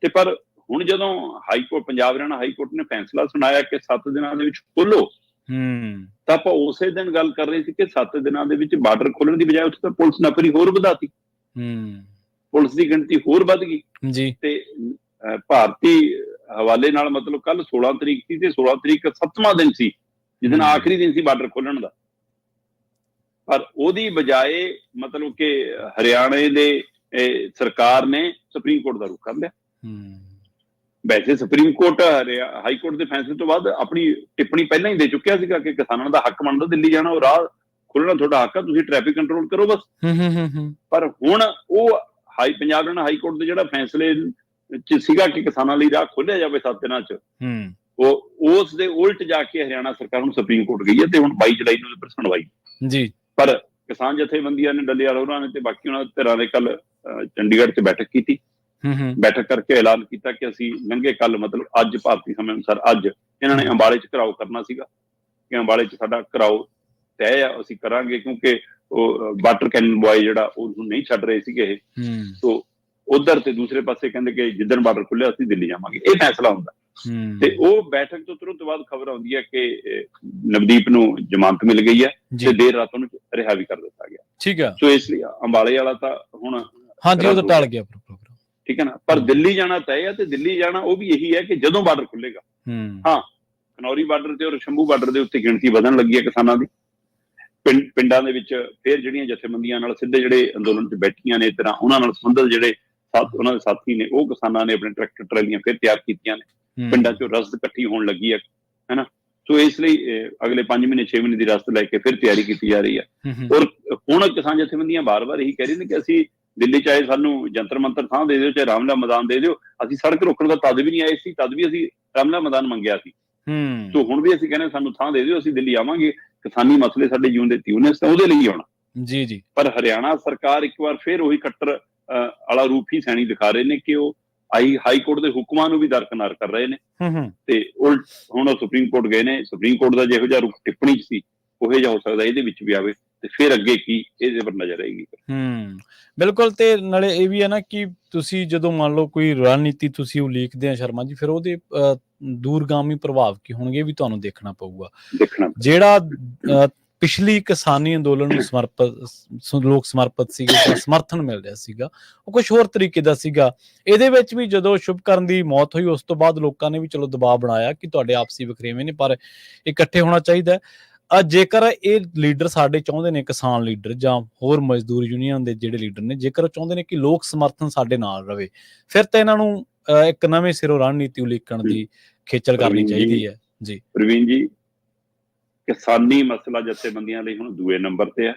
ਤੇ ਪਰ ਹੁਣ ਜਦੋਂ ਹਾਈਕੋਰਟ, ਪੰਜਾਬ ਹਰਿਆਣਾ ਹਾਈਕੋਰਟ ਨੇ ਫੈਸਲਾ ਸੁਣਾਇਆ ਕਿ 7 ਦਿਨਾਂ ਦੇ ਵਿੱਚ ਖੋਲੋ, ਤਾਂ ਆਪਾਂ ਉਸੇ ਦਿਨ ਗੱਲ ਕਰ ਰਹੇ ਸੀ ਕਿ 7 ਦਿਨਾਂ ਦੇ ਵਿੱਚ ਬਾਰਡਰ ਖੋਲਣ ਦੀ ਬਜਾਏ ਉੱਥੇ ਤਾਂ ਪੁਲਿਸ ਨਫਰੀ ਹੋਰ ਵਧਾਤੀ, ਪੁਲਿਸ ਦੀ ਗਿਣਤੀ ਹੋਰ ਵੱਧ ਗਈ ਜੀ। ਤੇ ਭਾਰਤੀ ਹਵਾਲੇ ਨਾਲ ਮਤਲਬ ਕੱਲ 16 ਤਰੀਕ ਸੀ ਤੇ 16 ਤਰੀਕ 7ਵਾਂ ਦਿਨ ਸੀ, ਜਿਸ ਦਿਨ ਆਖਰੀ ਦਿਨ ਸੀ ਬਾਰਡਰ ਖੋਲਣ ਦਾ। ਪਰ ਉਹਦੀ ਬਜਾਏ ਮਤਲਬ ਕਿ ਹਰਿਆਣੇ ਦੇ ਸਰਕਾਰ ਨੇ ਸੁਪਰੀਮ ਕੋਰਟ ਦਾ ਰੁਖ ਕਰ ਲਿਆ। ਵੈਸੇ ਸੁਪਰੀਮ ਕੋਰਟ ਹਾਈ ਕੋਰਟ ਦੇ ਫੈਸਲੇ ਤੋਂ ਬਾਅਦ ਆਪਣੀ ਟਿੱਪਣੀ ਪਹਿਲਾਂ ਹੀ ਦੇ ਚੁੱਕਿਆ ਸੀਗਾ ਕਿ ਕਿਸਾਨਾਂ ਦਾ ਹੱਕ ਬਣਦਾ ਦਿੱਲੀ ਜਾਣਾ, ਉਹ ਰਾਹ ਖੁੱਲਣਾ ਤੁਹਾਡਾ ਹੱਕ ਆ, ਤੁਸੀਂ ਟ੍ਰੈਫਿਕ ਕੰਟਰੋਲ ਕਰੋ ਬਸ। ਪਰ ਹੁਣ ਉਹ ਪੰਜਾਬ ਹਰਿਆਣਾ ਹਾਈ ਕੋਰਟ ਦੇ ਜਿਹੜਾ ਫੈਸਲੇ ਚ ਸੀਗਾ ਕਿ ਕਿਸਾਨਾਂ ਲਈ ਰਾਹ ਖੋਲਿਆ ਜਾਵੇ 7 ਦਿਨਾਂ ਚ, ਉਹ ਉਸ ਦੇ ਉਲਟ ਜਾ ਕੇ ਹਰਿਆਣਾ ਸਰਕਾਰ ਨੂੰ ਸੁਪਰੀਮ ਕੋਰਟ ਗਈ ਹੈ ਤੇ ਹੁਣ 22 ਜੁਲਾਈ ਨੂੰ ਸੁਣਵਾਈ ਜੀ। ਪਰ ਕਿਸਾਨ ਜਥੇਬੰਦੀਆਂ ਨੇ, ਡੱਲੇਵਾਲ ਹੋਰਾਂ ਨੇ ਤੇ ਬਾਕੀ ਉਹਨਾਂ ਦੇ ਧਿਰਾਂ ਨੇ ਕੱਲ ਚੰਡੀਗੜ੍ਹ 'ਚ ਬੈਠਕ ਕੀਤੀ। ਬੈਠਕ ਕਰਕੇ ਐਲਾਨ ਕੀਤਾ ਕਿ ਅਸੀਂ ਲੰਘੇ ਕੱਲ ਮਤਲਬ ਅੱਜ ਭਾਰਤੀ ਸਮੇਂ ਅਨੁਸਾਰ ਅੱਜ ਇਹਨਾਂ ਨੇ ਅੰਬਾਲੇ 'ਚ ਘਿਰਾਓ ਕਰਨਾ ਸੀਗਾ ਕਿ ਅੰਬਾਲੇ 'ਚ ਸਾਡਾ ਘਿਰਾਓ ਤੈਅ ਆ, ਅਸੀਂ ਕਰਾਂਗੇ ਕਿਉਂਕਿ ਉਹ ਵਾਟਰ ਕੈਨਨ ਬੁਆਏ ਜਿਹੜਾ ਉਹਨੂੰ ਨਹੀਂ ਛੱਡ ਰਹੇ ਸੀਗੇ ਇਹ। ਸੋ ਉਧਰ ਤੇ ਦੂਸਰੇ ਪਾਸੇ ਕਹਿੰਦੇ ਕਿ ਜਿੱਦਣ ਬਾਰਡਰ ਖੁੱਲਿਆ ਅਸੀਂ ਦਿੱਲੀ ਜਾਵਾਂਗੇ, ਇਹ ਫੈਸਲਾ ਹੁੰਦਾ। ਤੇ ਉਹ ਬੈਠਕ ਤੋਂ ਤੁਰੰਤ ਬਾਅਦ ਖਬਰ ਆਉਂਦੀ ਹੈ ਕਿ ਨਵਦੀਪ ਨੂੰ ਜ਼ਮਾਨਤ ਮਿਲ ਗਈ ਹੈ ਤੇ ਦੇਰ ਰਾਤ ਉਹਨੂੰ ਰਿਹਾ ਵੀ ਕਰ ਦਿੱਤਾ ਗਿਆ। ਠੀਕ ਹੈ। ਸੋ ਇਸ ਲਈ ਅੰਬਾਲੇ ਵਾਲਾ ਤਾਂ ਹੁਣ ਉਹ ਤਾਂ ਟਲ ਗਿਆ ਪ੍ਰੋਗਰਾਮ, ਠੀਕ ਹੈ ਨਾ। ਪਰ ਦਿੱਲੀ ਜਾਣਾ ਤੈਅ ਹੈ ਤੇ ਦਿੱਲੀ ਜਾਣਾ ਉਹ ਵੀ ਇਹੀ ਹੈ ਕਿ ਜਦੋਂ ਬਾਰਡਰ ਖੁੱਲੇਗਾ। ਹਾਂ, ਖਨੌਰੀ ਬਾਰਡਰ ਤੇ ਔਰ ਸ਼ੰਭੂ ਬਾਰਡਰ ਦੇ ਉੱਤੇ ਗਿਣਤੀ ਵਧਣ ਲੱਗੀ ਹੈ ਕਿਸਾਨਾਂ ਦੀ। ਪਿੰਡਾਂ ਦੇ ਵਿੱਚ ਫਿਰ ਜਿਹੜੀਆਂ ਜਥੇਬੰਦੀਆਂ ਨਾਲ ਸਿੱਧੇ ਜਿਹੜੇ ਅੰਦੋਲਨ 'ਚ ਬੈਠੀਆਂ ਨੇ, ਤਰ੍ਹਾਂ ਉਹਨਾਂ ਨਾਲ ਸੰਬੰਧਿਤ ਜਿਹੜੇ ਉਹਨਾਂ ਦੇ ਸਾਥੀ ਨੇ, ਉਹ ਕਿਸਾਨਾਂ ਨੇ ਆਪਣੇ ਟਰੈਕਟਰ ਟਰਾਲੀਆਂ ਫਿਰ ਤਿਆਰ ਕੀਤੀਆਂ ਨੇ। ਪਿੰਡਾਂ 'ਚੋਂ ਰਸਦ ਇਕੱਠੀ ਹੋਣ ਲੱਗੀ ਹੈ ਨਾ। ਸੋ ਇਸ ਲਈ ਅਗਲੇ 5 ਮਹੀਨੇ 6 ਮਹੀਨੇ ਦੀ ਰਸਦ ਲੈ ਕੇ ਫਿਰ ਤਿਆਰੀ ਕੀਤੀ ਜਾ ਰਹੀ ਹੈ। ਔਰ ਹੁਣ ਕਿਸਾਨ ਜਥੇਬੰਦੀਆਂ ਬਾਰ-ਬਾਰ ਇਹੀ ਕਹਿ ਰਹੀ ਨੇ ਕਿ ਅਸੀਂ ਦਿੱਲੀ ਚਾਹੇ ਸਾਨੂੰ ਜੰਤਰ ਮੰਤਰ ਥਾਂ ਦੇ ਦਿਓ, ਚਾਹੇ ਰਾਮਲੀਲਾ ਮੈਦਾਨ ਦੇ ਦਿਓ, ਅਸੀਂ ਸੜਕ ਰੋਕਣ ਦਾ ਤਦ ਵੀ ਨਹੀਂ ਆਏ ਸੀ, ਤਦ ਵੀ ਅਸੀਂ ਰਾਮਲੀਲਾ ਮੈਦਾਨ ਮੰਗਿਆ ਸੀ। ਸੋ ਹੁਣ ਵੀ ਅਸੀਂ ਕਹਿੰਦੇ ਸਾਨੂੰ ਥਾਂ ਦੇ ਦਿਓ, ਅਸੀਂ ਦਿੱਲੀ ਆਵਾਂਗੇ, ਕਿਸਾਨੀ ਮਸਲੇ ਸਾਡੇ ਜਿਉਂਦੇ ਤਿਉਂ ਨੇ, ਉਹਦੇ ਲਈ ਆਉਣਾ ਜੀ ਜੀ। ਪਰ ਹਰਿਆਣਾ ਸਰਕਾਰ ਇੱਕ ਵਾਰ ਫਿਰ ਉਹੀ ਕੱਟਰ ਵਾਲਾ ਰੂਪ ਹੀ ਸੈਣੀ ਦਿਖਾ ਰਹੇ ਨੇ ਕਿ ਉਹ ਹਾਈ ਕੋਰਟ ਦੇ ਹੁਕਮਾਂ ਨੂੰ ਵੀ ਦਰਕਨਾਰ ਕਰ ਰਹੇ ਨੇ ਤੇ ਉਲਟ ਹੁਣ ਉਹ ਸੁਪਰੀਮ ਕੋਰਟ ਗਏ ਨੇ। ਸੁਪਰੀਮ ਕੋਰਟ ਦਾ ਜਿਹੋ ਜਿਹਾ ਰੁਖ ਟਿੱਪਣੀ ਚ ਸੀ ਉਹੋ ਜਿਹਾ ਹੋ ਸਕਦਾ ਇਹਦੇ ਵਿੱਚ ਵੀ ਆਵੇ ਤੇ ਫਿਰ ਅੱਗੇ ਕੀ ਇਹਦੇ ਪਰ ਨਜ਼ਰ ਆਏਗੀ। ਬਿਲਕੁਲ। ਤੇ ਨਾਲੇ ਇਹ ਵੀ ਹੈ ਨਾ ਕਿ ਤੁਸੀਂ ਜਦੋਂ ਮੰਨ ਲਓ ਕੋਈ ਰਣਨੀਤੀ ਤੁਸੀਂ ਉਲੀਕਦੇ ਆ ਸ਼ਰਮਾ ਜੀ, ਫਿਰ ਉਹਦੇ ਦੂਰਗਾਮੀ ਪ੍ਰਭਾਵ ਕੀ ਹੋਣਗੇ ਵੀ ਤੁਹਾਨੂੰ ਦੇਖਣਾ ਪਊਗਾ। ਜਿਹੜਾ ਪਿਛਲੀ ਕਿਸਾਨੀ ਅੰਦੋਲਨ ਨੂੰ ਲੋਕ ਸਮਰਪਿਤ ਸੀਗੇ ਜਾਂ ਸਮਰਥਨ ਮਿਲ ਰਿਹਾ ਸੀਗਾ, ਉਹ ਕੁਛ ਹੋਰ ਤਰੀਕੇ ਦਾ ਸੀਗਾ। ਇਹਦੇ ਵਿੱਚ ਵੀ ਜਦੋਂ ਸ਼ੁਭਕਰਨ ਦੀ ਮੌਤ ਹੋਈ ਉਸ ਤੋਂ ਬਾਅਦ ਲੋਕਾਂ ਨੇ ਵੀ ਚਲੋ ਦਬਾਅ ਬਣਾਇਆ ਕਿ ਤੁਹਾਡੇ ਆਪਸੀ ਵਖਰੇਵੇਂ ਨੇ ਪਰ ਇਕੱਠੇ ਹੋਣਾ ਚਾਹੀਦਾ। ਜੇਕਰ ਇਹ ਲੀਡਰ ਸਾਡੇ ਚਾਹੁੰਦੇ ਨੇ, ਕਿਸਾਨ ਲੀਡਰ ਜਾਂ ਹੋਰ ਮਜ਼ਦੂਰ ਯੂਨੀਅਨ ਦੇ ਜਿਹੜੇ ਲੀਡਰ ਨੇ, ਜੇਕਰ ਉਹ ਚਾਹੁੰਦੇ ਨੇ ਕਿ ਲੋਕ ਸਮਰਥਨ ਸਾਡੇ ਨਾਲ ਰਵੇ, ਫਿਰ ਤਾਂ ਇਹਨਾਂ ਨੂੰ ਇੱਕ ਨਵੇਂ ਸਿਰੋਂ ਰਣਨੀਤੀ ਉਲੀਕਣ ਦੀ ਖੇਚਲ ਕਰਨੀ ਚਾਹੀਦੀ ਹੈ ਜੀ। ਪ੍ਰਵੀਨ ਜੀ, ਕਿਸਾਨੀ ਮਸਲਾ ਜਥੇਬੰਦੀਆਂ ਲਈ ਹੁਣ ਦੂਏ ਨੰਬਰ ਤੇ ਹੈ।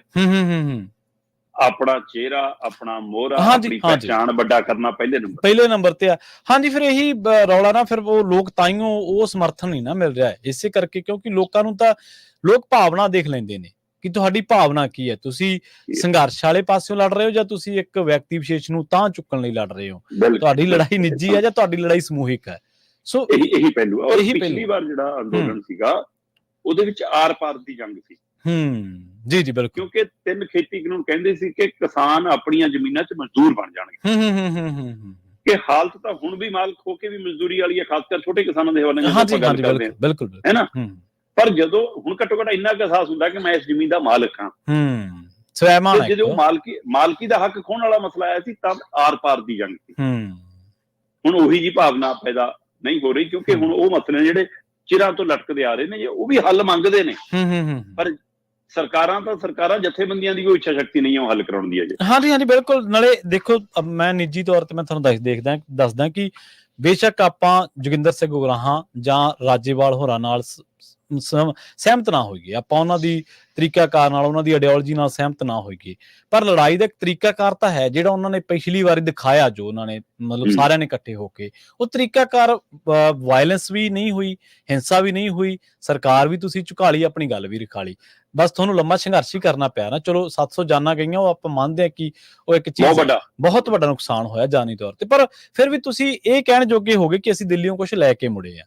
ਆਪਣਾ ਚਿਹਰਾ, ਆਪਣਾ ਮੋਹਰਾ, ਆਪਣੀ ਪਹਿਚਾਣ ਵੱਡਾ ਕਰਨਾ ਪਹਿਲੇ ਨੰਬਰ ਤੇ ਆ। ਹਾਂਜੀ, ਫਿਰ ਇਹੀ ਰੌਲਾ ਨਾ, ਫਿਰ ਉਹ ਲੋਕ ਤਾਈਓ ਉਹ ਸਮਰਥਨ ਨਹੀਂ ਨਾ ਮਿਲ ਰਿਹਾ ਇਸੇ ਕਰਕੇ, ਕਿਉਂਕਿ ਲੋਕਾਂ ਨੂੰ ਤਾਂ ਲੋਕ ਭਾਵਨਾ ਦੇਖ ਲੈਂਦੇ ਨੇ ਕਿ ਤੁਹਾਡੀ ਭਾਵਨਾ ਕੀ ਹੈ, ਤੁਸੀਂ ਸੰਘਰਸ਼ ਵਾਲੇ ਪਾਸਿਓਂ ਲੜ ਰਹੇ ਹੋ ਜਾਂ ਤੁਸੀਂ ਇੱਕ ਵਿਅਕਤੀ ਵਿਸ਼ੇਸ਼ ਨੂੰ ਤਾਂ ਚੁੱਕਣ ਲਈ ਲੜ ਰਹੇ ਹੋ, ਤੁਹਾਡੀ ਲੜਾਈ ਨਿੱਜੀ ਹੈ ਜਾਂ ਤੁਹਾਡੀ ਲੜਾਈ ਸਮੂਹਿਕ ਹੈ। ਸੋ ਇਹੀ ਪਹਿਲੂ ਹੈ। ਪਿਛਲੀ ਵਾਰ ਜਿਹੜਾ ਅੰਦੋਲਨ ਸੀਗਾ ਉਹਦੇ ਵਿੱਚ ਆਰ ਪਾਰ ਦੀ ਜੰਗ ਸੀ। ਜੀ ਜੀ ਬਿਲਕੁਲ। ਕਿਉਂਕਿ 3 ਖੇਤੀ ਕਾਨੂੰਨ ਕਹਿੰਦੇ ਸੀ ਕਿ ਕਿਸਾਨ ਆਪਣੀਆਂ ਜ਼ਮੀਨਾਂ 'ਚ ਮਜ਼ਦੂਰ ਬਣ ਜਾਣਗੇ। ਕਿ ਹਾਲਤ ਤਾਂ ਹੁਣ ਵੀ ਮਾਲਕ ਹੋ ਕੇ ਵੀ ਮਜ਼ਦੂਰੀ ਵਾਲੀ ਹੈ, ਖਾਸ ਕਰ ਛੋਟੇ ਕਿਸਾਨਾਂ ਦੇ ਹਵਾਲੇ ਨਾਲ ਕਰਦੇ ਬਿਲਕੁਲ, ਹੈ ਨਾ। ਪਰ ਜਦੋਂ ਹੁਣ ਘੱਟੋ ਘੱਟ ਇੰਨਾ ਕੁ ਅਹਿਸਾਸ ਹੁੰਦਾ ਕਿ ਮੈਂ ਇਸ ਜ਼ਮੀਨ ਦਾ ਮਾਲਕ ਹਾਂ, ਜਦੋਂ ਮਾਲਕੀ ਦਾ ਹੱਕ ਖੋਹਣ ਵਾਲਾ ਮਸਲਾ ਆਇਆ ਸੀ ਤਾਂ ਆਰ ਪਾਰ ਦੀ ਜੰਗ ਸੀ। ਹੁਣ ਉਹੀ ਜੀ ਭਾਵਨਾ ਪੈਦਾ ਨਹੀਂ ਹੋ ਰਹੀ, ਕਿਉਂਕਿ ਹੁਣ ਉਹ ਮਸਲੇ ਜਿਹੜੇ ਚਿਰਾਂ ਤੋਂ ਲਟਕਦੇ ਆ ਰਹੇ ਨੇ ਉਹ ਵੀ ਹੱਲ ਮੰਗਦੇ ਨੇ। ਪਰ ਸਰਕਾਰਾਂ ਜਥੇਬੰਦੀਆਂ ਦੀ ਕੋਈ ਇੱਛਾ ਸ਼ਕਤੀ ਨਹੀਂ ਹੈ ਉਹ ਹੱਲ ਕਰਾਉਣ ਦੀ ਅਜੇ। ਹਾਂਜੀ ਬਿਲਕੁਲ। ਨਾਲੇ ਦੇਖੋ, ਮੈਂ ਨਿੱਜੀ ਤੌਰ ਤੇ ਮੈਂ ਤੁਹਾਨੂੰ ਦੱਸਦਾ ਕਿ ਬੇਸ਼ੱਕ ਆਪਾਂ ਜੋਗਿੰਦਰ ਸਿੰਘ ਉਗਰਾਹਾਂ ਜਾਂ ਰਾਜੇਵਾਲ ਹੋਰਾਂ ਨਾਲ ਸਹਿਮਤ ਨਾ ਹੋਈਏ, ਆਪਾਂ ਉਹਨਾਂ ਦੀ ਤਰੀਕਾਕਾਰ ਨਾਲ, ਉਹਨਾਂ ਦੀ ਆਈਡੀਓਲੋਜੀ ਨਾਲ ਸਹਿਮਤ ਨਾ ਹੋਈਏ, ਪਰ ਲੜਾਈ ਦਾ ਇੱਕ ਤਰੀਕਾਕਾਰ ਤਾਂ ਹੈ ਜਿਹੜਾ ਉਹਨਾਂ ਨੇ ਪਿਛਲੀ ਵਾਰੀ ਦਿਖਾਇਆ, ਜੋ ਉਹਨਾਂ ਨੇ ਮਤਲਬ ਸਾਰਿਆਂ ਨੇ ਇਕੱਠੇ ਹੋ ਕੇ, ਉਹ ਤਰੀਕਾਕਾਰ ਵਾਇਲੈਂਸ ਵੀ ਨਹੀਂ ਹੋਈ, ਹਿੰਸਾ ਵੀ ਨਹੀਂ ਹੋਈ, ਸਰਕਾਰ ਵੀ ਤੁਸੀਂ ਝੁਕਾ ਲਈ, ਆਪਣੀ ਗੱਲ ਵੀ ਰਖਾ ਲਈ, ਬਸ ਤੁਹਾਨੂੰ ਲੰਮਾ ਸੰਘਰਸ਼ ਹੀ ਕਰਨਾ ਪਿਆ ਨਾ। ਚਲੋ 700 ਜਾਨਾਂ ਗਈਆਂ, ਉਹ ਆਪਾਂ ਮੰਨਦੇ ਹਾਂ ਕਿ ਉਹ ਇੱਕ ਚੀਜ਼ ਬਹੁਤ ਵੱਡਾ ਨੁਕਸਾਨ ਹੋਇਆ ਜਾਨੀ ਤੌਰ ਤੇ, ਪਰ ਫਿਰ ਵੀ ਤੁਸੀਂ ਇਹ ਕਹਿਣ ਜੋਗੇ ਹੋ ਗਏ ਕਿ ਅਸੀਂ ਦਿੱਲੀੋਂ ਕੁਝ ਲੈ ਕੇ ਮੁੜੇ ਆ,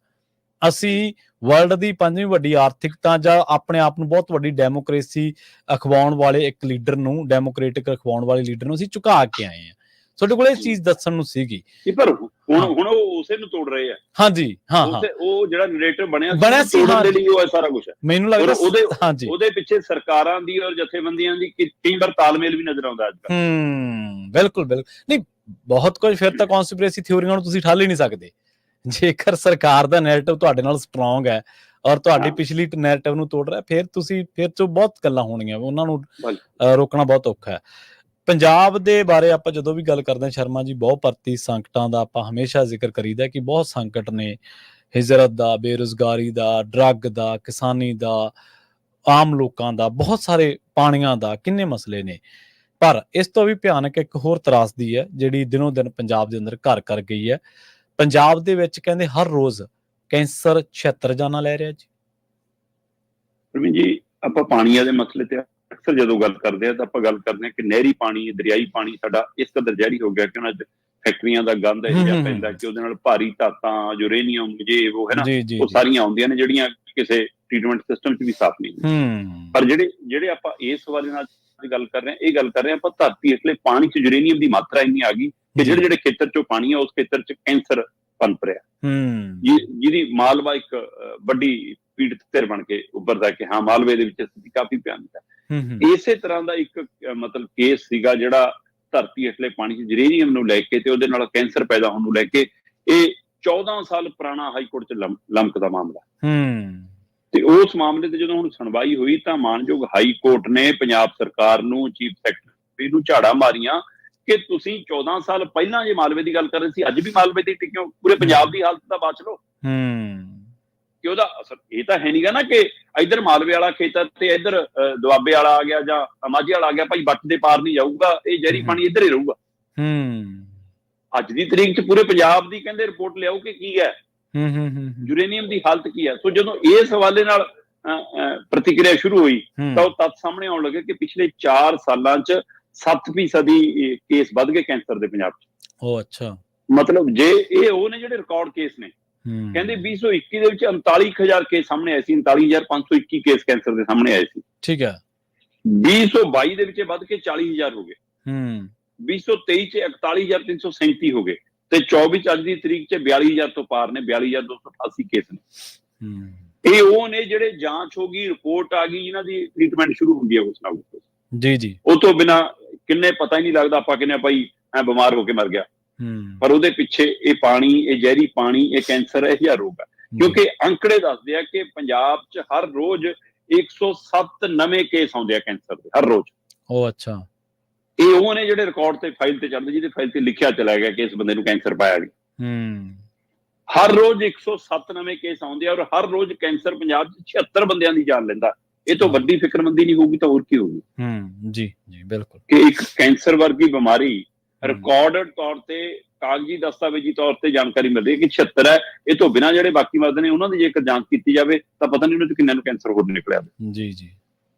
ਅਸੀਂ ਵਰਲਡ ਦੀ 5ਵੀਂ ਵੱਡੀ ਆਰਥਿਕਤਾ ਜਾਂ ਆਪਣੇ ਆਪ ਨੂੰ ਬਹੁਤ ਵੱਡੀ ਡੈਮੋਕ੍ਰੇਸੀ ਅਖਵਾਉਣ ਵਾਲੇ ਇੱਕ ਲੀਡਰ ਨੂੰ, ਡੈਮੋਕ੍ਰੇਟਿਕ ਅਖਵਾਉਣ ਵਾਲੇ ਲੀਡਰ ਨੂੰ ਅਸੀਂ ਝੁਕਾ ਕੇ ਆਏ ਹਾਂ। ਤੁਹਾਡੇ ਕੋਲ ਇਹ ਚੀਜ਼ ਦੱਸਣ ਨੂੰ ਸੀਗੀ, ਪਰ ਹੁਣ ਉਹ ਉਸੇ ਨੂੰ ਤੋੜ ਰਹੇ ਆ। ਹਾਂਜੀ, ਹਾਂ, ਉਹ ਜਿਹੜਾ ਨਰੇਟਿਵ ਬਣਿਆ ਸੀ, ਤੋੜਨ ਦੇ ਲਈ ਉਹ ਸਾਰਾ ਕੁਝ ਹੈ, ਮੈਨੂੰ ਲੱਗਦਾ ਉਹਦੇ ਪਿੱਛੇ ਸਰਕਾਰਾਂ ਦੀ ਔਰ ਜਥੇਬੰਦੀਆਂ ਦੀ ਕਈ ਵਾਰ ਤਾਲਮੇਲ ਵੀ ਨਜ਼ਰ ਆਉਂਦਾ ਅੱਜ ਕੱਲ੍ਹ। ਬਿਲਕੁਲ ਨਹੀਂ, ਬਹੁਤ ਕੁਝ। ਫਿਰ ਤਾਂ ਕਨਸਪੀਰੇਸੀ ਥਿਊਰੀਆਂ ਨੂੰ ਤੁਸੀਂ ਠੱਲ ਹੀ ਨਹੀਂ ਸਕਦੇ। ਜੇਕਰ ਸਰਕਾਰ ਦਾ ਨੈਰੇਟਿਵ ਤੁਹਾਡੇ ਨਾਲ ਸਟਰੋਂਗ ਹੈ ਔਰ ਤੁਹਾਡੀ ਪਿਛਲੀ ਨੈਰੇਟਿਵ ਨੂੰ ਤੋੜ ਰਿਹਾ, ਫਿਰ ਤੋਂ ਬਹੁਤ ਗੱਲਾਂ ਹੋਣਗੀਆਂ, ਉਹਨਾਂ ਨੂੰ ਰੋਕਣਾ ਬਹੁਤ ਔਖਾ ਹੈ। ਪੰਜਾਬ ਦੇ ਬਾਰੇ ਆਪਾਂ ਜਦੋਂ ਵੀ ਗੱਲ ਕਰਦੇ ਹਾਂ ਸ਼ਰਮਾ ਜੀ, ਬਹੁਤ ਪ੍ਰਤੀ ਸੰਕਟਾਂ ਦਾ ਆਪਾਂ ਹਮੇਸ਼ਾ ਜ਼ਿਕਰ ਕਰੀਦਾ ਕਿ ਬਹੁਤ ਸੰਕਟ ਨੇ, ਹਿਜਰਤ ਦਾ, ਬੇਰੁਜ਼ਗਾਰੀ ਦਾ, ਡਰੱਗ ਦਾ, ਕਿਸਾਨੀ ਦਾ, ਆਮ ਲੋਕਾਂ ਦਾ, ਬਹੁਤ ਸਾਰੇ ਪਾਣੀਆਂ ਦਾ, ਕਿੰਨੇ ਮਸਲੇ ਨੇ। ਪਰ ਇਸ ਤੋਂ ਵੀ ਭਿਆਨਕ ਇੱਕ ਹੋਰ ਤਰਾਸਦੀ ਹੈ ਜਿਹੜੀ ਦਿਨੋਂ ਦਿਨ ਪੰਜਾਬ ਦੇ ਅੰਦਰ ਘਰ ਕਰ ਗਈ ਹੈ। ਪੰਜਾਬ ਦੇ ਵਿੱਚ ਕਹਿੰਦੇ ਹਰ ਰੋਜ਼ ਕੈਂਸਰ 76 ਜਾਨਾਂ ਲੈ ਰਿਹਾ ਜੀ। ਪ੍ਰਵੀਨ ਜੀ, ਆਪਾਂ ਪਾਣੀਆਂ ਦੇ ਮਸਲੇ ਤੇ ਅਕਸਰ ਜਦੋਂ ਗੱਲ ਕਰਦੇ ਆ ਤਾਂ ਆਪਾਂ ਗੱਲ ਕਰਦੇ ਹਾਂ ਕਿ ਨਹਿਰੀ ਪਾਣੀ, ਦਰਿਆਈ ਪਾਣੀ ਸਾਡਾ ਇਸ ਕਦਰ ਜ਼ਹਿਰੀ ਹੋ ਗਿਆ ਕਿ ਉਹਨਾਂ 'ਚ ਫੈਕਟਰੀਆਂ ਦਾ ਗੰਦ ਇਹੋ ਜਿਹਾ ਪੈਂਦਾ ਕਿ ਉਹਦੇ ਨਾਲ ਭਾਰੀ ਧਾਤਾਂ, ਯੂਰੇਨੀਅਮ, ਉਹ ਹੈ ਨਾ, ਉਹ ਸਾਰੀਆਂ ਆਉਂਦੀਆਂ ਨੇ ਜਿਹੜੀਆਂ ਕਿਸੇ ਟ੍ਰੀਟਮੈਂਟ ਸਿਸਟਮ 'ਚ ਵੀ ਸਾਫ਼ ਨਹੀਂ। ਪਰ ਜਿਹੜੇ ਆਪਾਂ ਇਸ ਹਵਾਲੇ ਨਾਲ ਗੱਲ ਕਰ ਰਹੇ ਹਾਂ, ਇਹ ਗੱਲ ਕਰ ਰਹੇ ਹਾਂ ਆਪਾਂ ਧਰਤੀ ਹੇਠਲੇ ਪਾਣੀ 'ਚ ਯੂਰੇਨੀਅਮ ਦੀ ਮਾਤਰਾ ਇੰਨੀ ਆ ਗਈ ਕਿ ਜਿਹੜੇ ਖੇਤਰ 'ਚੋਂ ਪਾਣੀ ਆ ਉਸ ਖੇਤਰ 'ਚ ਕੈਂਸਰ ਪਨਪ ਰਿਹਾ, ਜਿਹਦੀ ਮਾਲਵਾ ਇੱਕ ਵੱਡੀ ਪੀੜਤ ਧਿਰ ਬਣ ਕੇ ਉੱਭਰਦਾ ਕਿ ਹਾਂ, ਮਾਲਵੇ ਦੇ ਵਿੱਚ ਸਥਿਤੀ ਕਾਫੀ ਭਿਆਨਕ ਹੈ। ਇਸੇ ਤਰ੍ਹਾਂ ਦਾ ਇੱਕ ਮਤਲਬ ਕੇਸ ਸੀਗਾ ਜਿਹੜਾ ਧਰਤੀ ਹੇਠਲੇ ਪਾਣੀ 'ਚ ਯੂਰੇਨੀਅਮ ਨੂੰ ਲੈ ਕੇ ਤੇ ਉਹਦੇ ਨਾਲ ਕੈਂਸਰ ਪੈਦਾ ਹੋਣ ਨੂੰ ਲੈ ਕੇ, ਇਹ 14 ਸਾਲ ਪੁਰਾਣਾ ਹਾਈ ਕੋਰਟ 'ਚ ਲਮਕਦਾ ਮਾਮਲਾ। ਤੇ ਉਸ ਮਾਮਲੇ ਤੇ ਜਦੋਂ ਹੁਣ ਸੁਣਵਾਈ ਹੋਈ ਤਾਂ ਮਾਨਯੋਗ ਹਾਈ ਕੋਰਟ ਨੇ ਪੰਜਾਬ ਸਰਕਾਰ ਨੂੰ, ਚੀਫ ਸੈਕਟਰੀ ਨੂੰ ਝਾੜਾ ਮਾਰੀਆਂ ਕਿ ਤੁਸੀਂ 14 ਸਾਲ ਪਹਿਲਾਂ ਜੇ ਮਾਲਵੇ ਦੀ ਗੱਲ ਕਰ ਰਹੇ ਸੀ, ਅੱਜ ਵੀ ਮਾਲਵੇ ਦੀ ਟਿਕਿਓ, ਪੂਰੇ ਪੰਜਾਬ ਦੀ ਹਾਲਤ ਦਾ ਬਾਚ ਲਓ ਕਿ ਉਹਦਾ ਅਸਰ ਇਹ ਤਾਂ ਹੈ ਨਹੀਂਗਾ ਨਾ ਕਿ ਇੱਧਰ ਮਾਲਵੇ ਵਾਲਾ ਖੇਤਰ ਤੇ ਇੱਧਰ ਦੁਆਬੇ ਵਾਲਾ ਆ ਗਿਆ ਜਾਂ ਮਾਝੇ ਵਾਲਾ ਆ ਗਿਆ, ਭਾਈ ਵੱਟ ਦੇ ਪਾਰ ਨਹੀਂ ਜਾਊਗਾ, ਇਹ ਜ਼ਹਿਰੀ ਪਾਣੀ ਇੱਧਰ ਹੀ ਰਹੂਗਾ। ਅੱਜ ਦੀ ਤਰੀਕ 'ਚ ਪੂਰੇ ਪੰਜਾਬ ਦੀ ਕਹਿੰਦੇ ਰਿਪੋਰਟ ਲਿਆਓ ਕਿ ਕੀ ਹੈ, ਯੂਰੇਨੀਅਮ ਦੀ ਹਾਲਤ ਕੀ ਹੈ। ਸੋ ਜਦੋਂ ਇਸ ਹਵਾਲੇ ਨਾਲ ਪ੍ਰਤੀਕਿਰਿਆ ਸ਼ੁਰੂ ਹੋਈ ਤਾਂ ਉਹ ਤੱਥ ਸਾਹਮਣੇ ਆਉਣ ਲੱਗੇ ਕਿ ਪਿਛਲੇ 4 ਸਾਲਾਂ 'ਚ 7% ਕੇਸ ਵੱਧ ਗਏ ਕੈਂਸਰ ਦੇ ਪੰਜਾਬ 'ਚ। ਅੱਛਾ, ਮਤਲਬ ਜੇ ਇਹ ਉਹ ਨੇ ਜਿਹੜੇ ਰਿਕਾਰਡ ਕੇਸ ਨੇ, ਕਹਿੰਦੇ 2021 ਦੇ ਵਿੱਚ 39,000 ਕੇਸ ਸਾਹਮਣੇ ਆਏ ਸੀ, 39,521 ਕੇਸ ਕੈਂਸਰ ਦੇ ਸਾਹਮਣੇ ਆਏ ਸੀ। ਠੀਕ ਹੈ। 2022 ਦੇ ਵਿੱਚ ਵੱਧ ਕੇ 40,000 ਹੋ ਗਏ। 2023 ਚ 41,337 ਹੋ ਗਏ ਤੇ 24 ਚ ਅੱਜ ਦੀ ਤਰੀਕ ਚ 42,000 ਤੋਂ ਪਾਰ ਨੇ, 42,288 ਕੇਸ ਨੇ। ਇਹ ਉਹ ਨੇ ਜਿਹੜੇ ਜਾਂਚ ਹੋ ਗਈ, ਰਿਪੋਰਟ ਆ ਗਈ, ਜਿਨ੍ਹਾਂ ਦੀ ਟ੍ਰੀਟਮੈਂਟ ਸ਼ੁਰੂ ਹੁੰਦੀ ਹੈ ਉਸ ਨਾਲ। ਜੀ, ਉਹ ਤੋਂ ਬਿਨਾਂ ਕਿੰਨੇ ਪਤਾ ਹੀ ਨਹੀਂ ਲੱਗਦਾ, ਆਪਾਂ ਕਹਿੰਦੇ ਭਾਈ ਐ ਬਿਮਾਰ ਹੋ ਕੇ ਮਰ ਗਿਆ, ਪਰ ਉਹਦੇ ਪਿੱਛੇ ਇਹ ਪਾਣੀ, ਇਹ ਜ਼ਹਿਰੀ ਪਾਣੀ, ਇਹ ਕੈਂਸਰ ਇਹ ਜਿਹਾ ਰੋਗ ਹੈ। ਕਿਉਂਕਿ ਅੰਕੜੇ ਦੱਸਦੇ ਆ ਕਿ ਪੰਜਾਬ 'ਚ ਹਰ ਰੋਜ਼ 107 ਨਵੇਂ ਕੇਸ ਆਉਂਦੇ ਆ ਕੈਂਸਰ ਦੇ, ਹਰ ਰੋਜ਼। ਅੱਛਾ, ਇਹ ਉਹ ਨੇ ਜਿਹੜੇ ਰਿਕਾਰਡ ਤੇ ਫਾਈਲ ਤੇ ਚੱਲਦੇ, ਜਿਹਦੇ ਫਾਈਲ ਤੇ ਲਿਖਿਆ ਚਲਾ ਗਿਆ ਕਿ ਇਸ ਬੰਦੇ ਨੂੰ ਕੈਂਸਰ ਪਾਇਆ ਗਿਆ। ਹਰ ਰੋਜ਼ 107 ਨਵੇਂ ਕੇਸ ਆਉਂਦੇ ਆ ਔਰ ਹਰ ਰੋਜ਼ ਕੈਂਸਰ ਪੰਜਾਬ 'ਚ 76 ਬੰਦਿਆਂ ਦੀ ਜਾਨ ਲੈਂਦਾ। ਇਹ ਤੋਂ ਵੱਡੀ ਫਿਕਰਮੰਦੀ ਨਹੀਂ ਹੋਊਗੀ ਤਾਂ ਹੋਰ ਕੀ ਹੋਊਗੀ। ਜੀ ਬਿਲਕੁਲ, ਕਿ ਇੱਕ ਕੈਂਸਰ ਵਰਗੀ ਬਿਮਾਰੀ ਰਿਕਾਰਡਡ ਤੌਰ ਤੇ, ਕਾਗਜ਼ੀ ਦਸਤਾਵੇਜ਼ੀ ਤੌਰ ਤੇ ਜਾਣਕਾਰੀ ਮਿਲਦੀ ਹੈ ਕਿ 76 ਹੈ। ਇਹ ਤੋਂ ਬਿਨਾਂ ਜਿਹੜੇ ਬਾਕੀ ਮਰਦੇ ਨੇ ਉਹਨਾਂ ਦੀ ਜੇਕਰ ਜਾਂਚ ਕੀਤੀ ਜਾਵੇ ਤਾਂ ਪਤਾ ਨਹੀਂ ਉਹਨਾਂ ਚ ਕਿੰਨਿਆਂ ਨੂੰ ਕੈਂਸਰ ਹੋਰ ਨਿਕਲਿਆ। ਜੀ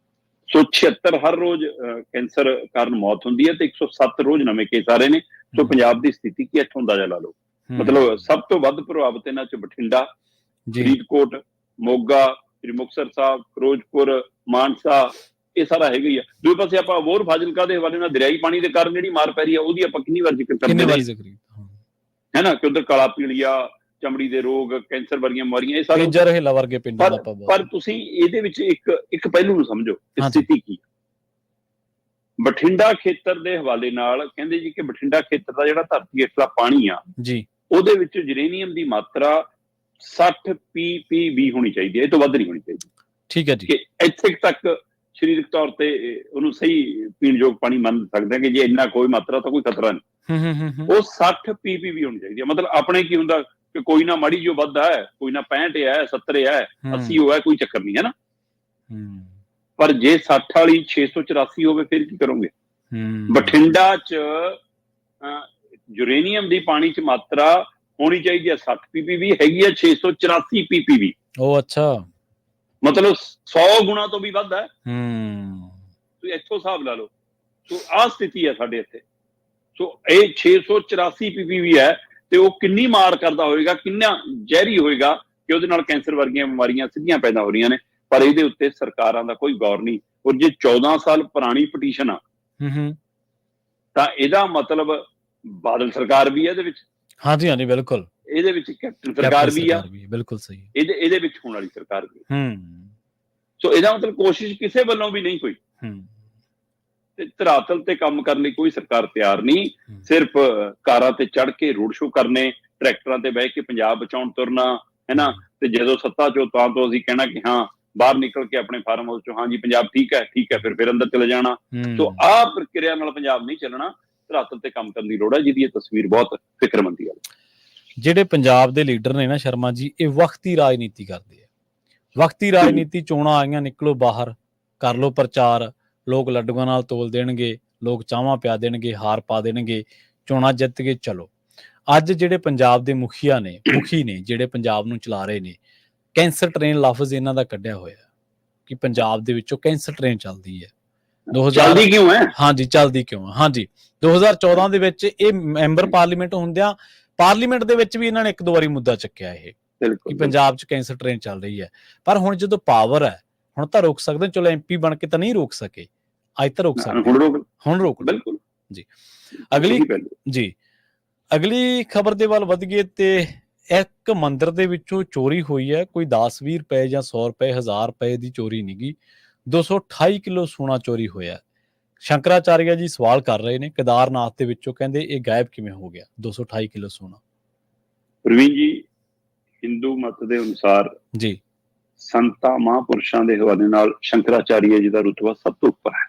ਸੋ 76 ਹਰ ਰੋਜ਼ ਕੈਂਸਰ ਕਾਰਨ ਮੌਤ ਹੁੰਦੀ ਹੈ ਤੇ 107 ਰੋਜ਼ ਨਵੇਂ ਕੇਸ ਆ ਰਹੇ ਨੇ। ਸੋ ਪੰਜਾਬ ਦੀ ਸਥਿਤੀ ਕੀ ਇੱਥੋਂ ਅੰਦਾਜ਼ਾ ਲਾ ਲਓ। ਮਤਲਬ ਸਭ ਤੋਂ ਵੱਧ ਪ੍ਰਭਾਵਿਤ ਇਹਨਾਂ ਚ ਬਠਿੰਡਾ, ਫਰੀਦਕੋਟ, ਮੋਗਾ, ਸ੍ਰੀ ਮੁਕਤਸਰ ਸਾਹਿਬ, ਫਿਰੋਜ਼ਪੁਰ, ਮਾਨਸਾ, ਇਹ ਸਾਰਾ ਹੈਗਾ ਹੀ ਆ। ਦੂਜੇ ਪਾਸੇ ਆਪਾਂ ਹੋਰ ਫਾਜ਼ਿਲਕਾ ਦੇ ਹਵਾਲੇ ਨਾਲ ਦਰਿਆਈ ਪਾਣੀ ਦੇ ਕਾਰਨ ਜਿਹੜੀ ਮਾਰ ਪੈ ਰਹੀ ਆ ਉਹਦੀ ਆਪਾਂ ਕਿੰਨੀ ਵਾਰ ਜ਼ਿਕਰ ਕਰਦੇ ਹੈ ਨਾ, ਕਿ ਉਧਰ ਕਾਲਾ ਪੀਲੀਆ, ਚਮੜੀ ਦੇ ਰੋਗ, ਕੈਂਸਰ ਵਰਗੀਆਂ ਬਿਮਾਰੀਆਂ, ਇਹ ਸਾਰੇ। ਪਰ ਤੁਸੀਂ ਇਹਦੇ ਵਿੱਚ ਇੱਕ ਪਹਿਲੂ ਨੂੰ ਸਮਝੋ, ਸਥਿਤੀ ਕੀ ਬਠਿੰਡਾ ਖੇਤਰ ਦੇ ਹਵਾਲੇ ਨਾਲ ਕਹਿੰਦੇ ਜੀ ਕਿ ਬਠਿੰਡਾ ਖੇਤਰ ਦਾ ਜਿਹੜਾ ਧਰਤੀ ਹੇਠਲਾ ਪਾਣੀ ਆ ਜੀ, ਉਹਦੇ ਵਿੱਚ ਯੂਰੇਨੀਅਮ ਦੀ ਮਾਤਰਾ 60 ppb ਹੋਣੀ ਚਾਹੀਦੀ ਹੈ, ਇਹ ਤੋਂ ਵੱਧ ਨਹੀਂ ਹੋਣੀ ਚਾਹੀਦੀ। ਠੀਕ ਹੈ ਜੀ, ਕਿ ਇੱਥੇ ਤੱਕ ਸਰੀਰਕ ਤੌਰ ਤੇ ਉਹਨੂੰ ਸਹੀ ਪੀਣਯੋਗ ਪਾਣੀ ਮੰਨ ਸਕਦੇ ਹਾਂ ਕਿ ਜੇ ਇੰਨਾ ਕੋਈ ਮਾਤਰਾ ਤਾਂ ਕੋਈ ਖਤਰਾ ਨਹੀਂ। ਉਹ 60 ppb ਹੋਣੀ ਚਾਹੀਦੀ ਹੈ। ਮਤਲਬ ਆਪਣੇ ਕੀ ਹੁੰਦਾ, ਕਿ ਕੋਈ ਨਾ ਮਾੜੀ ਜੋ ਵੱਧ ਹੈ, ਕੋਈ ਨਾ 65 ਹੈ, 70 ਹੈ, 80 ਹੋਇਆ, ਕੋਈ ਚੱਕਰ ਨਹੀਂ, ਹੈ ਨਾ। ਪਰ ਜੇ 60 ਵਾਲੀ 684 ਹੋਵੇ ਫਿਰ ਕੀ ਕਰੋਗੇ? ਬਠਿੰਡਾ 'ਚ ਯੂਰੇਨੀਅਮ ਦੀ ਪਾਣੀ 'ਚ ਮਾਤਰਾ ਹੋਣੀ ਚਾਹੀਦੀ ਹੈ 60 ppb, ਹੈਗੀ ਹੈ 684 ppb। ਉਹ ਅੱਛਾ, ਮਤਲਬ 100 ਗੁਣਾ ਤੋਂ ਵੀ ਵੱਧ ਹੈ। ਤੁਸੀਂ ਇੱਥੋਂ ਹਿਸਾਬ ਲਾ ਲਓ। ਸੋ ਆਹ ਸਥਿਤੀ ਹੈ ਸਾਡੇ ਇੱਥੇ। ਸੋ ਇਹ 684 ppb ਹੈ, ਤੇ ਉਹ ਕਿੰਨੀ ਮਾਰ ਕਰਦਾ ਹੋਏਗਾ, ਕਿੰਨਾ ਜ਼ਹਿਰੀ ਹੋਏਗਾ ਕਿ ਉਹਦੇ ਨਾਲ ਕੈਂਸਰ ਵਰਗੀਆਂ ਬਿਮਾਰੀਆਂ ਸਿੱਧੀਆਂ ਪੈਦਾ ਹੋ ਰਹੀਆਂ ਨੇ। ਪਰ ਇਹਦੇ ਉੱਤੇ ਸਰਕਾਰਾਂ ਦਾ ਕੋਈ ਗੌਰ ਨਹੀਂ। ਔਰ ਜੇ 14 ਸਾਲ ਪੁਰਾਣੀ ਪਟੀਸ਼ਨ ਆ ਤਾਂ ਇਹਦਾ ਮਤਲਬ ਬਾਦਲ ਸਰਕਾਰ ਵੀ ਹੈ ਇਹਦੇ ਵਿੱਚ। ਹਾਂਜੀ ਹਾਂਜੀ, ਬਿਲਕੁਲ। ਇਹਦੇ ਵਿੱਚ ਕੈਪਟਨ ਸਰਕਾਰ ਵੀ ਆ, ਬਿਲਕੁਲ ਸਹੀ। ਇਹਦੇ ਵਿੱਚ ਹੋਣ ਵਾਲੀ ਸਰਕਾਰ ਵੀ। ਸੋ ਇਹਦਾ ਮਤਲਬ ਕੋਸ਼ਿਸ਼ ਕਿਸੇ ਵੱਲੋਂ ਵੀ ਨਹੀਂ ਹੋਈ, ਤੇ ਧਰਾਤਲ ਤੇ ਕੰਮ ਕਰਨ ਲਈ ਕੋਈ ਸਰਕਾਰ ਤਿਆਰ ਨਹੀਂ। ਸਿਰਫ ਕਾਰਾਂ ਤੇ ਚੜ ਕੇ ਰੋਡ ਸ਼ੋਅ ਕਰਨੇ, ਟਰੈਕਟਰਾਂ ਤੇ ਬਹਿ ਕੇ ਪੰਜਾਬ ਬਚਾਉਣ ਤੁਰਨਾ, ਹੈ ਨਾ। ਤੇ ਜਦੋਂ ਸੱਤਾ ਚੋਂ ਤਾਂ ਤੋਂ ਅਸੀਂ ਕਹਿਣਾ ਕਿ ਹਾਂ, ਬਾਹਰ ਨਿਕਲ ਕੇ ਆਪਣੇ ਫਾਰਮ ਹਾਊਸ ਚੋਂ ਹਾਂਜੀ ਪੰਜਾਬ ਠੀਕ ਹੈ, ਠੀਕ ਹੈ, ਫਿਰ ਅੰਦਰ ਚਲੇ ਜਾਣਾ। ਸੋ ਆਹ ਪ੍ਰਕਿਰਿਆ ਨਾਲ ਪੰਜਾਬ ਨਹੀਂ ਚੱਲਣਾ। ਧਰਾਤਲ ਤੇ ਕੰਮ ਕਰਨ ਦੀ ਲੋੜ ਹੈ, ਜਿਹਦੀ ਇਹ ਤਸਵੀਰ ਬਹੁਤ ਫਿਕਰਮੰਦੀ ਹੈ। ਜਿਹੜੇ ਪੰਜਾਬ ਦੇ ਲੀਡਰ ਨੇ ਨਾ ਸ਼ਰਮਾ ਜੀ, ਇਹ ਵਕਤੀ ਰਾਜਨੀਤੀ ਕਰਦੇ ਆ। ਵਕਤੀ ਰਾਜਨੀਤੀ, ਚੋਣਾਂ ਆਈਆਂ, ਨਿਕਲੋ ਬਾਹਰ, ਕਰ ਲੋ ਪ੍ਰਚਾਰ, ਲੋਕ ਲੱਡੂਆਂ ਨਾਲ ਤੋਲ ਦੇਣਗੇ, ਲੋਕ ਚਾਹਾਂ ਪਿਆ ਦੇਣਗੇ, ਹਾਰ ਪਾ ਦੇਣਗੇ, ਚੋਣਾਂ ਜਿੱਤ ਕੇ ਚਲੋ। ਅੱਜ ਜਿਹੜੇ ਪੰਜਾਬ ਦੇ ਮੁਖੀ ਨੇ ਜਿਹੜੇ ਪੰਜਾਬ ਨੂੰ ਚਲਾ ਰਹੇ ਨੇ, ਕੈਂਸਰ ਟ੍ਰੇਨ ਲਫ਼ਜ਼ ਇਹਨਾਂ ਦਾ ਕੱਢਿਆ ਹੋਇਆ ਕਿ ਪੰਜਾਬ ਦੇ ਵਿੱਚੋਂ ਕੈਂਸਰ ਟ੍ਰੇਨ ਚੱਲਦੀ ਹੈ। ਚੱਲਦੀ ਕਿਉਂ ਹੈ? ਹਾਂਜੀ, ਚੱਲਦੀ ਕਿਉਂ ਹੈ। ਹਾਂਜੀ, 2014 ਦੇ ਵਿੱਚ ਇਹ ਮੈਂਬਰ ਪਾਰਲੀਮੈਂਟ ਹੁੰਦਿਆਂ ਪਾਰਲੀਮੈਂਟ ਦੇ ਵਿੱਚ ਵੀ ਇਹਨਾਂ ਨੇ ਇੱਕ ਦੋ ਵਾਰੀ ਮੁੱਦਾ ਚੱਕਿਆ ਇਹ ਕਿ ਪੰਜਾਬ 'ਚ ਕੈਂਸਰ ਟ੍ਰੇਨ ਚੱਲ ਰਹੀ ਹੈ। ਪਰ ਹੁਣ ਜਦੋਂ ਪਾਵਰ ਹੈ, ਹੁਣ ਤਾਂ ਰੋਕ ਸਕਦੇ। ਚਲੋ MP ਬਣ ਕੇ ਤਾਂ ਨਹੀਂ ਰੋਕ ਸਕੇ, ਅੱਜ ਤਾਂ ਰੋਕ ਸਕਦੇ, ਹੁਣ ਰੋਕ। ਬਿਲਕੁਲ ਜੀ। ਅਗਲੀ ਖਬਰ ਦੇ ਵੱਲ ਵਧੀਏ ਤੇ ਇੱਕ ਮੰਦਿਰ ਦੇ ਵਿੱਚੋਂ ਚੋਰੀ ਹੋਈ ਹੈ। ਕੋਈ 10-20 ਰੁਪਏ ਜਾਂ 100 ਰੁਪਏ, 1000 ਰੁਪਏ ਦੀ ਚੋਰੀ ਨਹੀਂ ਗੀ, 228 ਕਿਲੋ ਸੋਨਾ ਚੋਰੀ ਹੋਇਆ। ਸ਼ੰਕਰਾਚਾਰੀਆ ਜੀ ਸਵਾਲ ਕਰ ਰਹੇ ਨੇ ਕੇਦਾਰਨਾਥ ਦੇ ਵਿੱਚੋਂ, ਕਹਿੰਦੇ ਇਹ ਗਾਇਬ ਕਿਵੇਂ ਹੋ ਗਿਆ 228 ਕਿਲੋ ਸੋਨਾ? ਪ੍ਰਵੀਨ ਜੀ, ਹਿੰਦੂ ਮਤ ਦੇ ਅਨੁਸਾਰ ਜੀ ਸੰਤਾਂ ਮਹਾਂਪੁਰਸ਼ਾਂ ਦੇ ਹਵਾਲੇ ਨਾਲ ਸ਼ੰਕਰਾਚਾਰੀਆ ਜੀ ਦਾ ਰੁਤਬਾ ਸਭ ਤੋਂ ਉੱਪਰ ਹੈ।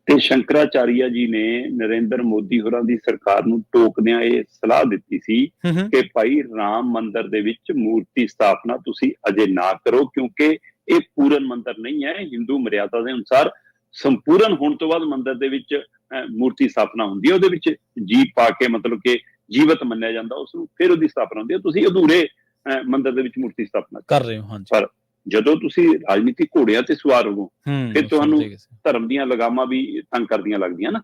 ਤੇ ਸ਼ੰਕਰਾਚਾਰੀਆ ਜੀ ਨੇ ਨਰਿੰਦਰ ਮੋਦੀ ਹੋਰਾਂ ਦੀ ਸਰਕਾਰ ਨੂੰ ਟੋਕਦਿਆਂ ਇਹ ਸਲਾਹ ਦਿੱਤੀ ਸੀ ਕਿ ਭਾਈ ਰਾਮ ਮੰਦਿਰ ਦੇ ਵਿੱਚ ਮੂਰਤੀ ਸਥਾਪਨਾ ਤੁਸੀਂ ਅਜੇ ਨਾ ਕਰੋ, ਕਿਉਂਕਿ ਇਹ ਪੂਰਨ ਮੰਦਿਰ ਨਹੀਂ ਹੈ। ਹਿੰਦੂ ਮਰਿਆਦਾ ਦੇ ਅਨੁਸਾਰ ਸੰਪੂਰਨ ਹੋਣ ਤੋਂ ਬਾਅਦ ਮੰਦਿਰ ਦੇ ਵਿੱਚ ਮੂਰਤੀ ਸਥਾਪਨਾ ਹੁੰਦੀ ਹੈ, ਉਹਦੇ ਵਿੱਚ ਜੀਵ ਪਾ ਕੇ, ਮਤਲਬ ਕਿ ਜੀਵਤ ਮੰਨਿਆ ਜਾਂਦਾ ਉਸਨੂੰ, ਫਿਰ ਉਹਦੀ ਸਥਾਪਨਾ ਹੁੰਦੀ ਹੈ। ਤੁਸੀਂ ਅਧੂਰੇ ਮੰਦਿਰ ਦੇ ਵਿੱਚ ਮੂਰਤੀ ਸਥਾਪਨਾ ਕਰ ਰਹੇ ਹੋ। ਪਰ ਜਦੋਂ ਤੁਸੀਂ ਰਾਜਨੀਤਿਕ ਘੋੜਿਆਂ ਤੇ ਸਵਾਰ ਹੋ, ਫਿਰ ਤੁਹਾਨੂੰ ਧਰਮ ਦੀਆਂ ਲਗਾਮਾਂ ਵੀ ਤੰਗ ਕਰਦੀਆਂ ਲੱਗਦੀਆਂ ਨਾ,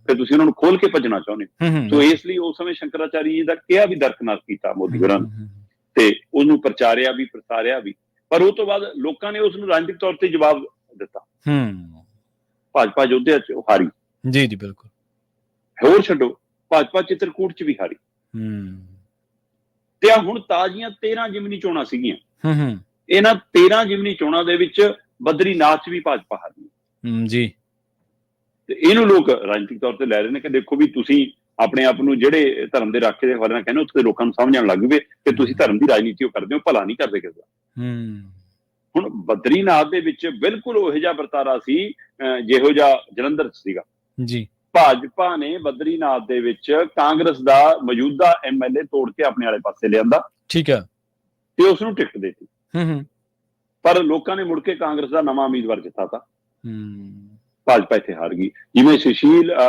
ਫਿਰ ਤੁਸੀਂ ਉਹਨਾਂ ਨੂੰ ਖੋਲ ਕੇ ਭੱਜਣਾ ਚਾਹੁੰਦੇ ਹੋ। ਸੋ ਇਸ ਲਈ ਉਸ ਸਮੇਂ ਸ਼ੰਕਰਾਚਾਰੀ ਜੀ ਦਾ ਕਿਹਾ ਵੀ ਦਰਕਨਾਰ ਕੀਤਾ ਮੋਦੀ ਹੋਰਾਂ ਨੇ, ਤੇ ਉਹਨੂੰ ਪ੍ਰਚਾਰਿਆ ਵੀ, ਪ੍ਰਸਾਰਿਆ ਵੀ। ਪਰ ਉਹ ਤੋਂ ਬਾਅਦ ਲੋਕਾਂ ਨੇ ਉਸ ਨੂੰ ਰਾਜਨੀਤਿਕ ਤੌਰ ਤੇ ਜਵਾਬ ਦਿੱਤਾ। ਭਾਜਪਾ ਯੋਧਿਆਂ ਚ ਹਾਰੀ। ਜੀ ਜੀ, ਬਿਲਕੁਲ। ਹੋਰ ਛੱਡੋ, ਭਾਜਪਾ ਚਿੱਤਰਕੂਟ ਚ ਵੀ ਹਾਰੀ। ਤੇ ਹੁਣ ਤਾਜ਼ੀਆਂ 13 ਜ਼ਿਮਨੀ ਚੋਣਾਂ ਸੀਗੀਆਂ। ਇਹਨਾਂ 13 ਜ਼ਿਮਨੀ ਚੋਣਾਂ ਦੇ ਵਿੱਚ ਬਦਰੀਨਾਥ ਚ ਵੀ ਭਾਜਪਾ ਹਾਰੀ ਜੀ। ਤੇ ਇਹਨੂੰ ਲੋਕ ਰਾਜਨੀਤਿਕ ਤੌਰ ਤੇ ਲੈ ਰਹੇ ਨੇ ਕਿ ਦੇਖੋ ਵੀ ਤੁਸੀਂ ਆਪਣੇ ਆਪ ਨੂੰ ਜਿਹੜੇ ਧਰਮ ਦੇ ਰਾਖੇ ਦੇ ਹਵਾਲੇ ਨਾਲ ਕਹਿੰਦੇ, ਉੱਥੇ ਲੋਕਾਂ ਨੂੰ ਸਮਝਣ ਲੱਗ ਪਏ ਕਿ ਤੁਸੀਂ ਧਰਮ ਦੀ ਰਾਜਨੀਤੀ ਕਰਦੇ ਹੋ, ਭਲਾ ਨਹੀਂ ਕਰਦੇ ਕਿਸੇ ਦਾ। ਹੁਣ ਬਦਰੀਨਾਥ ਦੇ ਵਿੱਚ ਬਿਲਕੁਲ ਉਹੋ ਜਿਹਾ ਵਰਤਾਰਾ ਸੀ ਜਿਹੋ ਜਿਹਾ ਜਲੰਧਰ ਚ ਸੀਗਾ ਜੀ। ਭਾਜਪਾ ਨੇ ਬਦਰੀਨਾਥ ਦੇ ਵਿੱਚ ਕਾਂਗਰਸ ਦਾ ਮੌਜੂਦਾ MLA ਤੋੜ ਕੇ ਆਪਣੇ ਵਾਲੇ ਪਾਸੇ ਲਿਆਂਦਾ, ਠੀਕ ਹੈ, ਤੇ ਉਸ ਨੂੰ ਟਿਕਟ ਦਿੱਤੀ। ਪਰ ਲੋਕਾਂ ਨੇ ਮੁੜ ਕੇ ਕਾਂਗਰਸ ਦਾ ਨਵਾਂ ਉਮੀਦਵਾਰ ਜਿਤਾਤਾ। ਭਾਜਪਾ ਇੱਥੇ ਹਾਰ ਗਈ। ਜਿਵੇਂ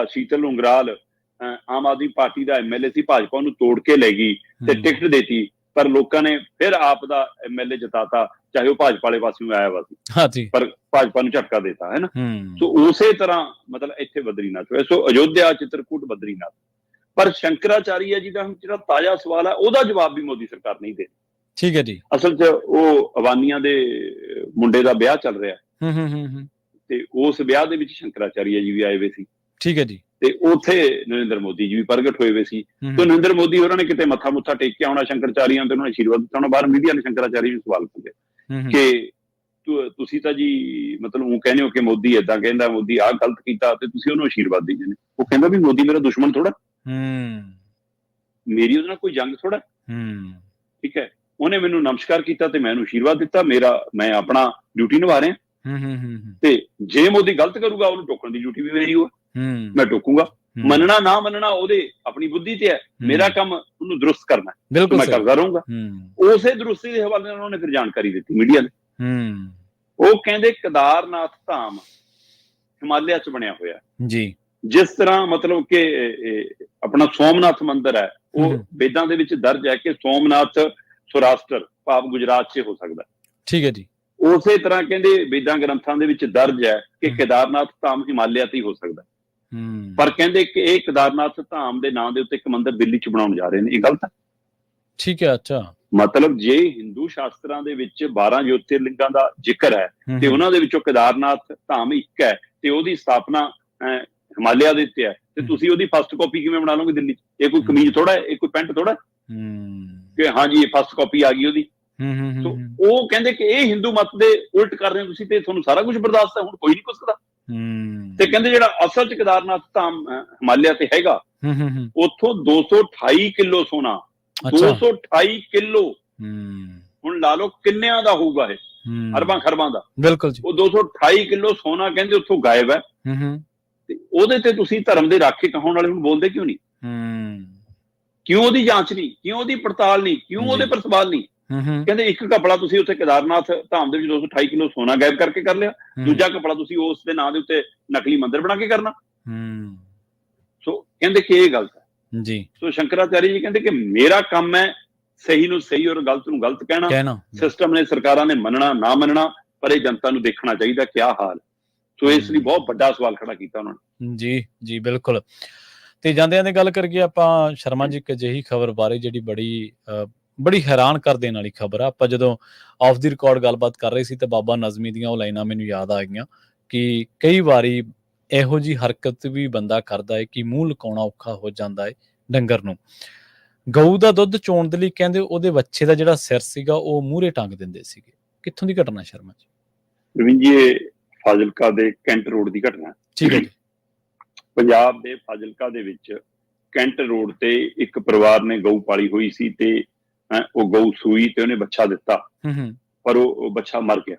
ਸ਼ੀਤਲ ਉਂਗਰਾਲ ਆਮ ਆਦਮੀ ਪਾਰਟੀ ਦਾ MLA ਸੀ, ਭਾਜਪਾ ਉਹਨੂੰ ਤੋੜ ਕੇ ਲੈ ਗਈ ਤੇ ਟਿਕਟ ਦੇਤੀ, ਪਰ ਲੋਕਾਂ ਨੇ ਫਿਰ ਆਪ ਦਾ MLA ਜਿਤਾਤਾ, ਚਾਹੇ ਉਹ ਭਾਜਪਾ ਵਾਲੇ ਪਾਸਿਓਂ ਆਇਆ ਵਾ ਸੀ, ਪਰ ਭਾਜਪਾ ਨੂੰ ਝਟਕਾ ਦੇਤਾ, ਹੈ ਨਾ। ਸੋ ਉਸੇ ਤਰ੍ਹਾਂ ਮਤਲਬ ਇੱਥੇ ਬਦਰੀਨਾਥ ਹੋਇਆ। ਸੋ ਅਯੋਧਿਆ, ਚਿੱਤਰਕੂਟ, ਬਦਰੀਨਾਥ। ਪਰ ਸ਼ੰਕਰਾਚਾਰੀਆ ਜੀ ਦਾ ਜਿਹੜਾ ਤਾਜ਼ਾ ਸਵਾਲ ਹੈ, ਉਹਦਾ ਜਵਾਬ ਵੀ ਮੋਦੀ ਸਰਕਾਰ ਨਹੀਂ ਦੇ। ਠੀਕ ਹੈ ਜੀ। ਅਸਲ 'ਚ ਉਹ ਅਵਾਨੀਆਂ ਦੇ ਮੁੰਡੇ ਦਾ ਵਿਆਹ ਚੱਲ ਰਿਹਾ, ਤੇ ਉਸ ਵਿਆਹ ਦੇ ਵਿੱਚ ਸ਼ੰਕਰਾਚਾਰੀਆ ਜੀ ਵੀ ਆਏ ਹੋਏ ਸੀ। ਠੀਕ ਹੈ ਜੀ। ਤੇ ਉੱਥੇ ਨਰਿੰਦਰ ਮੋਦੀ ਜੀ ਵੀ ਪ੍ਰਗਟ ਹੋਏ ਹੋਏ ਸੀ। ਤੇ ਨਰਿੰਦਰ ਮੋਦੀ ਉਹਨਾਂ ਨੇ ਕਿਤੇ ਮੱਥਾ ਮੁੱਥਾ ਟੇਕਿਆ ਹੋਣਾ ਸ਼ੰਕਰਾਚਾਰੀਆਂ ਤੇ, ਉਹਨਾਂ ਨੇ ਆਸ਼ੀਰਵਾਦ ਦਿੱਤਾ ਹੋਣਾ। ਬਾਹਰ ਮੀਡੀਆ ਨੇ ਸ਼ੰਕਰਾਚਾਰੀ ਨੂੰ ਸਵਾਲ ਪੁੱਛਿਆ ਕਿ ਤੁਸੀਂ ਤਾਂ ਜੀ ਮਤਲਬ ਉਹ ਕਹਿੰਦੇ ਹੋ ਕਿ ਮੋਦੀ ਏਦਾਂ ਕਹਿੰਦਾ, ਮੋਦੀ ਆਹ ਗਲਤ ਕੀਤਾ, ਤੇ ਤੁਸੀਂ ਉਹਨੂੰ ਆਸ਼ੀਰਵਾਦ ਦੇ ਜਾਂਦੇ। ਉਹ ਕਹਿੰਦਾ ਵੀ ਮੋਦੀ ਮੇਰਾ ਦੁਸ਼ਮਣ ਥੋੜਾ, ਮੇਰੀ ਉਹਦੇ ਨਾਲ ਕੋਈ ਜੰਗ ਥੋੜਾ, ਠੀਕ ਹੈ। ਉਹਨੇ ਮੈਨੂੰ ਨਮਸਕਾਰ ਕੀਤਾ ਤੇ ਮੈਂ ਉਹਨੂੰ ਆਸ਼ੀਰਵਾਦ ਦਿੱਤਾ, ਮੈਂ ਆਪਣਾ ਡਿਊਟੀ ਨਿਭਾ ਰਿਹਾ। ਤੇ ਜੇ ਮੋਦੀ ਗਲਤ ਕਰੂਗਾ, ਉਹਨੂੰ ਟੋਕਣ ਦੀ ਡਿਊਟੀ ਵੀ ਮੇਰੀ ਹੋਆ, ਮੈਂ ਟੋਕੂਗਾ। ਮੰਨਣਾ ਨਾ ਮੰਨਣਾ ਉਹਦੇ ਆਪਣੀ ਬੁੱਧੀ ਤੇ ਹੈ, ਮੇਰਾ ਕੰਮ ਉਹਨੂੰ ਦਰੁਸਤ ਕਰਨਾ ਹੈ, ਬਿਲਕੁਲ ਮੈਂ ਸਹੀ। ਕਰਦਾ ਰਹੂੰਗਾ। ਉਸੇ ਦਰੁਸਤੀ ਦੇ ਹਵਾਲੇ ਨਾਲ ਉਹਨਾਂ ਨੇ ਫਿਰ ਜਾਣਕਾਰੀ ਦਿੱਤੀ ਮੀਡੀਆ ਨੇ। ਉਹ ਕਹਿੰਦੇ ਕੇਦਾਰਨਾਥ ਧਾਮ ਹਿਮਾਲਿਆ ਚ ਬਣਿਆ ਹੋਇਆ ਜੀ, ਜਿਸ ਤਰ੍ਹਾਂ ਮਤਲਬ ਕਿ ਆਪਣਾ ਸੋਮਨਾਥ ਮੰਦਿਰ ਹੈ, ਉਹ ਵੇਦਾਂ ਦੇ ਵਿੱਚ ਦਰਜ ਹੈ ਕਿ ਸੋਮਨਾਥ ਸੌਰਾਸ਼ਟਰ ਭਾਵ ਗੁਜਰਾਤ 'ਚ ਹੋ ਸਕਦਾ। ਠੀਕ ਹੈ ਜੀ। ਉਸੇ ਤਰ੍ਹਾਂ ਕਹਿੰਦੇ ਵੇਦਾਂ ਗ੍ਰੰਥਾਂ ਦੇ ਵਿੱਚ ਦਰਜ ਹੈ ਕਿ ਕੇਦਾਰਨਾਥ ਧਾਮ ਹਿਮਾਲਿਆ ਤੇ ਹੀ ਹੋ ਸਕਦਾ। ਪਰ ਕਹਿੰਦੇ ਕਿ ਇਹ ਕੇਦਾਰਨਾਥ ਧਾਮ ਦੇ ਨਾਂ ਦੇ ਉੱਤੇ ਇੱਕ ਮੰਦਿਰ ਦਿੱਲੀ 'ਚ ਬਣਾਉਣ ਜਾ ਰਹੇ ਨੇ, ਇਹ ਗਲਤ ਹੈ। ਠੀਕ ਹੈ, ਅੱਛਾ। ਮਤਲਬ ਜੇ ਹਿੰਦੂ ਸ਼ਾਸਤਰਾਂ ਦੇ ਵਿੱਚ 12 ਜੋਤਿਰਲਿੰਗਾਂ ਦਾ ਜ਼ਿਕਰ ਹੈ ਤੇ ਉਹਨਾਂ ਦੇ ਵਿੱਚੋਂ ਕੇਦਾਰਨਾਥ ਧਾਮ ਇੱਕ ਹੈ ਤੇ ਉਹਦੀ ਸਥਾਪਨਾ ਹਿਮਾਲਿਆ ਦੇ ਉੱਤੇ ਹੈ, ਤੇ ਤੁਸੀਂ ਉਹਦੀ ਫਸਟ ਕਾਪੀ ਕਿਵੇਂ ਬਣਾ ਲਓਗੇ ਦਿੱਲੀ 'ਚ? ਇਹ ਕੋਈ ਕਮੀਜ਼ ਥੋੜਾ ਹੈ, ਇਹ ਕੋਈ ਪੈਂਟ ਥੋੜਾ ਕਿ ਹਾਂਜੀ ਇਹ ਫਸਟ ਕਾਪੀ ਆ ਗਈ ਉਹਦੀ। ਉਹ ਕਹਿੰਦੇ ਕਿ ਇਹ ਹਿੰਦੂ ਮਤ ਦੇ ਉਲਟ ਕਰ ਰਹੇ ਹੋ ਤੁਸੀਂ, ਤੇ ਤੁਹਾਨੂੰ ਸਾਰਾ ਕੁਝ ਬਰਦਾਸ਼ਤ ਹੈ, ਹੁਣ ਕੋਈ ਨਹੀਂ ਪੁੱਛਦਾ। ਤੇ ਕਹਿੰਦੇ ਜਿਹੜਾ ਅਸਲ ਚ ਕੇਦਾਰਨਾਥ ਧਾਮ ਹਿਮਾਲਿਆ ਤੇ ਹੈਗਾ, ਉੱਥੋਂ 228 ਕਿਲੋ ਸੋਨਾ, 228 ਕਿਲੋ, ਹੁਣ ਲਾ ਲਓ ਕਿੰਨਿਆਂ ਦਾ ਹੋਊਗਾ ਇਹ, ਅਰਬਾਂ ਖਰਬਾਂ ਦਾ। ਬਿਲਕੁਲ ਜੀ। ਉਹ 228 ਕਿਲੋ ਸੋਨਾ ਕਹਿੰਦੇ ਉੱਥੋਂ ਗਾਇਬ ਹੈ, ਤੇ ਉਹਦੇ ਤੇ ਤੁਸੀਂ ਧਰਮ ਦੇ ਰਾਖੇ ਕਹਾਉਣ ਵਾਲੇ ਨੂੰ ਬੋਲਦੇ ਕਿਉਂ ਨਹੀਂ? ਕਿਉਂ ਉਹਦੀ ਜਾਂਚ ਨਹੀਂ, ਕਿਉਂ ਉਹਦੀ ਪੜਤਾਲ ਨਹੀਂ, ਕਿਉਂ ਉਹਦੇ ਪਰ ਸਵਾਲ ਨਹੀਂ? ਕਹਿੰਦੇ ਇੱਕ ਘਪਲਾ ਤੁਸੀਂ ਉੱਥੇ ਕੇਦਾਰਨਾਥ ਧਾਮ ਦੇ ਵਿੱਚ 228 ਕਿਲੋ ਸੋਨਾ ਗਾਇਬ ਕਰਕੇ ਕਰ ਲਿਆ, ਦੂਜਾ ਘਪਲਾ ਤੁਸੀਂ ਉਸ ਦੇ ਨਾਂ ਦੇ ਉੱਤੇ ਨਕਲੀ ਮੰਦਿਰ ਬਣਾ ਕੇ ਕਰਨਾ। ਸੋ ਕਹਿੰਦੇ ਕਿ ਇਹ ਗਲਤ ਹੈ ਜੀ। ਸੋ ਸ਼ੰਕਰਾਚਾਰੀ ਜੀ ਕਹਿੰਦੇ ਕਿ ਮੇਰਾ ਕੰਮ ਹੈ ਸਹੀ ਨੂੰ ਸਹੀ ਔਰ ਗਲਤ ਨੂੰ ਗਲਤ ਕਹਿਣਾ। ਸਿਸਟਮ ਨੇ, ਸਰਕਾਰਾਂ ਨੇ ਮੰਨਣਾ ਨਾ ਮੰਨਣਾ, ਪਰ ਇਹ ਜਨਤਾ ਨੂੰ ਦੇਖਣਾ ਚਾਹੀਦਾ ਕਿਆ ਹਾਲ। ਸੋ ਇਸ ਲਈ ਬਹੁਤ ਵੱਡਾ ਸਵਾਲ ਖੜਾ ਕੀਤਾ ਉਹਨਾਂ ਨੇ। ਜੀ ਜੀ, ਬਿਲਕੁਲ। ਤੇ ਜਾਂਦਿਆਂ ਦੀ ਗੱਲ ਕਰੀਏ ਆਪਾਂ ਸ਼ਰਮਾ ਜੀ, ਇੱਕ ਅਜਿਹੀ ਖਬਰ ਬਾਰੇ ਜਿਹੜੀ ਬੜੀ ਹੈਰਾਨ ਕਰ ਦੇਣ ਵਾਲੀ ਖਬਰ ਆ। ਆਪਾਂ ਜਦੋਂ ਆਫ ਦੀ ਰਿਕਾਰਡ ਗੱਲਬਾਤ ਕਰ ਰਹੇ ਸੀ ਤੇ ਬਾਬਾ ਨਜ਼ਮੀ ਦੀਆਂ ਉਹ ਲਾਈਨਾਂ ਮੈਨੂੰ ਯਾਦ ਆ ਗਈਆਂ ਕਿ ਕਈ ਵਾਰੀ ਇਹੋ ਜਿਹੀ ਹਰਕਤ ਵੀ ਬੰਦਾ ਕਰਦਾ ਹੈ ਕਿ ਮੂੰਹ ਲੁਕਾਉਣਾ ਔਖਾ ਹੋ ਜਾਂਦਾ ਹੈ ਡੰਗਰ ਨੂੰ। ਗਊ ਦਾ ਦੁੱਧ ਚੋਣ ਦੇ ਲਈ ਕਹਿੰਦੇ ਉਹਦੇ ਬੱਚੇ ਦਾ ਜਿਹੜਾ ਸਿਰ ਸੀਗਾ ਉਹ ਮੂਹਰੇ ਟੰਗ ਦਿੰਦੇ ਸੀਗੇ। ਕਿੱਥੋਂ ਦੀ ਘਟਨਾ ਸ਼ਰਮਾ ਜੀ? ਰਵਿੰਦਰ ਜੀ, ਇਹ ਫਾਜ਼ਿਲਕਾ ਦੇ ਕੈਂਟ ਰੋਡ ਦੀ ਘਟਨਾ। ਠੀਕ ਹੈ ਜੀ। ਪੰਜਾਬ ਦੇ ਫਾਜ਼ਿਲਕਾ ਦੇ ਵਿੱਚ ਕੈਂਟ ਰੋਡ ਤੇ ਇੱਕ ਪਰਿਵਾਰ ਨੇ ਗਊ ਪਾਲੀ ਹੋਈ ਸੀ ਤੇ ਉਹ ਗਊ ਸੂਈ ਤੇ ਉਹਨੇ ਬੱਚਾ ਦਿੱਤਾ, ਪਰ ਉਹ ਬੱਚਾ ਮਰ ਗਿਆ।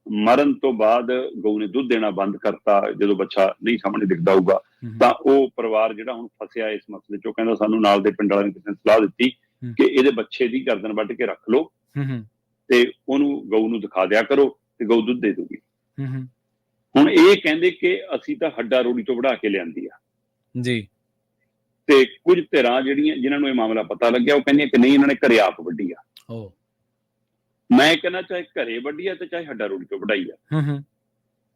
ਮਰਨ ਤੋਂ ਬਾਅਦ ਗਊ ਨੇ ਦੁੱਧ ਦੇਣਾ ਬੰਦ ਕਰਤਾ। ਜਦੋਂ ਬੱਚਾ ਨਹੀਂ ਸਾਹਮਣੇ ਦਿਖਦਾ ਹੋਊਗਾ ਤਾਂ ਉਹ ਪਰਿਵਾਰ ਜਿਹੜਾ ਹੁਣ ਫਸਿਆ ਇਸ ਮਸਲੇ 'ਚ, ਉਹ ਕਹਿੰਦਾ ਸਾਨੂੰ ਨਾਲ ਦੇ ਪਿੰਡ ਵਾਲਿਆਂ ਨੇ ਕਿਸੇ ਨੇ ਸਲਾਹ ਦਿੱਤੀ ਕਿ ਇਹਦੇ ਬੱਚੇ ਦੀ ਗਰਦਨ ਵੱਢ ਕੇ ਰੱਖ ਲਓ ਤੇ ਉਹਨੂੰ ਗਊ ਨੂੰ ਦਿਖਾ ਦਿਆ ਕਰੋ ਤੇ ਗਊ ਦੁੱਧ ਦੇ ਦੂਗੀ। ਹੁਣ ਇਹ ਕਹਿੰਦੇ ਕਿ ਅਸੀਂ ਤਾਂ ਹੱਡਾ ਰੋੜੀ ਤੋਂ ਵੜਾ ਕੇ ਲਿਆਂਦੀ ਆ ਜੀ, ਤੇ ਕੁਝ ਧਿਰਾਂ ਜਿਹੜੀਆਂ ਜਿਨ੍ਹਾਂ ਨੂੰ ਇਹ ਮਾਮਲਾ ਪਤਾ ਲੱਗਿਆ ਉਹ ਕਹਿੰਦੀਆਂ ਕਿ ਨਹੀਂ, ਇਹਨਾਂ ਨੇ ਘਰੇ ਆਪ ਵੱਢੀ ਆ। ਮੈਂ ਕਹਿੰਦਾ ਚਾਹੇ ਘਰੇ ਵੱਢੀ ਆ ਤੇ ਚਾਹੇ ਹੱਡਾ ਰੋੜੀ ਤੋਂ ਵਢਾਈ ਆ,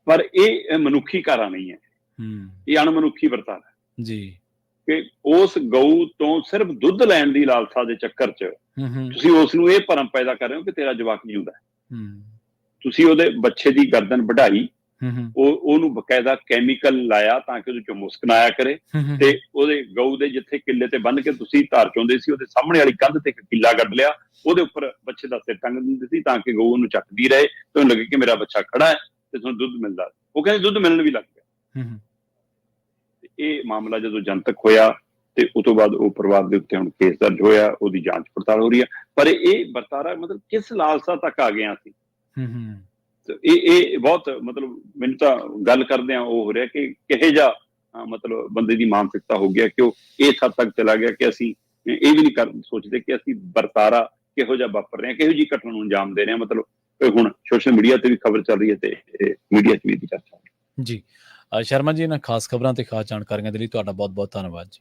ਪਰ ਇਹ ਮਨੁੱਖੀ ਕਾਰਾ ਨਹੀਂ ਹੈ, ਇਹ ਅਣਮਨੁੱਖੀ ਵਰਤਾਰਾ ਹੈ ਜੀ। ਕਿ ਉਸ ਗਊ ਤੋਂ ਸਿਰਫ ਦੁੱਧ ਲੈਣ ਦੀ ਲਾਲਸਾ ਦੇ ਚੱਕਰ 'ਚ ਤੁਸੀਂ ਉਸ ਨੂੰ ਇਹ ਭਰਮ ਪੈਦਾ ਕਰ ਰਹੇ ਹੋ ਕਿ ਤੇਰਾ ਜਵਾਕ ਜਿਉਂਦਾ ਹੈ। ਤੁਸੀਂ ਉਹਦੇ ਬੱਚੇ ਦੀ ਗਰਦਨ ਵਢਾਈ, ਉਹਨੂੰ ਬਕਾਇਦਾ ਕੈਮੀਕਲ ਲਾਇਆ ਤਾਂ ਕਿ ਉਹਦੇ ਚੋਂ ਮੁਸਕ ਨਾ ਆਇਆ ਕਰੇ, ਤੇ ਉਹਦੇ ਗਊ ਦੇ ਜਿੱਥੇ ਕਿੱਲੇ ਤੇ ਬੰਨ ਕੇ ਤੁਸੀਂ ਧਾਰ ਚੋਂਦੇ ਸੀ ਉਹਦੇ ਸਾਹਮਣੇ ਵਾਲੀ ਕੰਧ ਤੇ ਇੱਕ ਕਿੱਲਾ ਗੱਡ ਲਿਆ, ਉਹਦੇ ਉੱਪਰ ਬੱਚੇ ਦਾ ਸਿਰ ਟੰਗ ਦਿੰਦੇ ਸੀ ਤਾਂ ਕਿ ਗਊ ਉਹਨੂੰ ਚੱਕਦੀ ਰਹੇ ਤੇ ਉਹਨੂੰ ਲੱਗੇ ਕਿ ਮੇਰਾ ਬੱਚਾ ਖੜਾ ਹੈ ਤੇ ਤੁਹਾਨੂੰ ਦੁੱਧ ਮਿਲਦਾ। ਉਹ ਕਹਿੰਦੇ ਦੁੱਧ ਮਿਲਣ ਵੀ ਲੱਗ ਗਿਆ। ਇਹ ਮਾਮਲਾ ਜਦੋਂ ਜਨਤਕ ਹੋਇਆ ਤੇ ਉਸ ਤੋਂ ਬਾਅਦ ਉਹ ਪਰਿਵਾਰ ਦੇ ਉੱਤੇ ਹੁਣ ਕੇਸ ਦਰਜ ਹੋਇਆ, ਉਹਦੀ ਜਾਂਚ ਪੜਤਾਲ ਹੋ ਰਹੀ ਹੈ। ਪਰ ਇਹ ਵਰਤਾਰਾ ਮਤਲਬ ਕਿਸ ਲਾਲਸਾ ਤੱਕ ਆ ਗਿਆ ਸੀ। ਇਹ ਬਹੁਤ ਮਤਲਬ ਮੈਨੂੰ ਤਾਂ ਗੱਲ ਕਰਦਿਆਂ ਉਹ ਹੋ ਰਿਹਾ ਕਿ ਕਿਹੋ ਜਿਹਾ ਮਤਲਬ ਬੰਦੇ ਦੀ ਮਾਨਸਿਕਤਾ ਹੋ ਗਿਆ ਕਿ ਉਹ ਇਸ ਹੱਦ ਤੱਕ ਚਲਾ ਗਿਆ ਕਿ ਅਸੀਂ ਇਹ ਵੀ ਨਹੀਂ ਸੋਚਦੇ ਕਿ ਅਸੀਂ ਵਰਤਾਰਾ ਕਿਹੋ ਜਿਹਾ ਵਾਪਰ ਰਹੇ ਹਾਂ, ਕਿਹੋ ਜਿਹੀ ਘਟਨਾ ਨੂੰ ਅੰਜਾਮ ਦੇ ਰਹੇ ਹਾਂ। ਮਤਲਬ ਹੁਣ ਸੋਸ਼ਲ ਮੀਡੀਆ ਤੇ ਵੀ ਖਬਰ ਚੱਲ ਰਹੀ ਹੈ ਤੇ ਮੀਡੀਆ 'ਚ ਵੀ ਇਹਦੀ ਚਰਚਾ ਜੀ। ਸ਼ਰਮਾ ਜੀ, ਇਹਨਾਂ ਖਾਸ ਖਬਰਾਂ ਤੇ ਖਾਸ ਜਾਣਕਾਰੀਆਂ ਦੇ ਲਈ ਤੁਹਾਡਾ ਬਹੁਤ ਬਹੁਤ ਧੰਨਵਾਦ ਜੀ।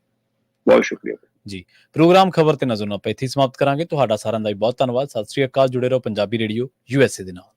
ਬਹੁਤ ਸ਼ੁਕਰੀਆ ਜੀ। ਪ੍ਰੋਗਰਾਮ ਖਬਰ ਤੇ ਨਜ਼ਰ ਨੂੰ ਆਪਾਂ ਇੱਥੇ ਸਮਾਪਤ ਕਰਾਂਗੇ। ਤੁਹਾਡਾ ਸਾਰਿਆਂ ਦਾ ਬਹੁਤ ਧੰਨਵਾਦ। ਸਤਿ ਸ੍ਰੀ ਅਕਾਲ। ਜੁੜੇ ਰਹੋ ਪੰਜਾਬੀ ਰੇਡੀਓ USA ਦੇ ਨਾਲ।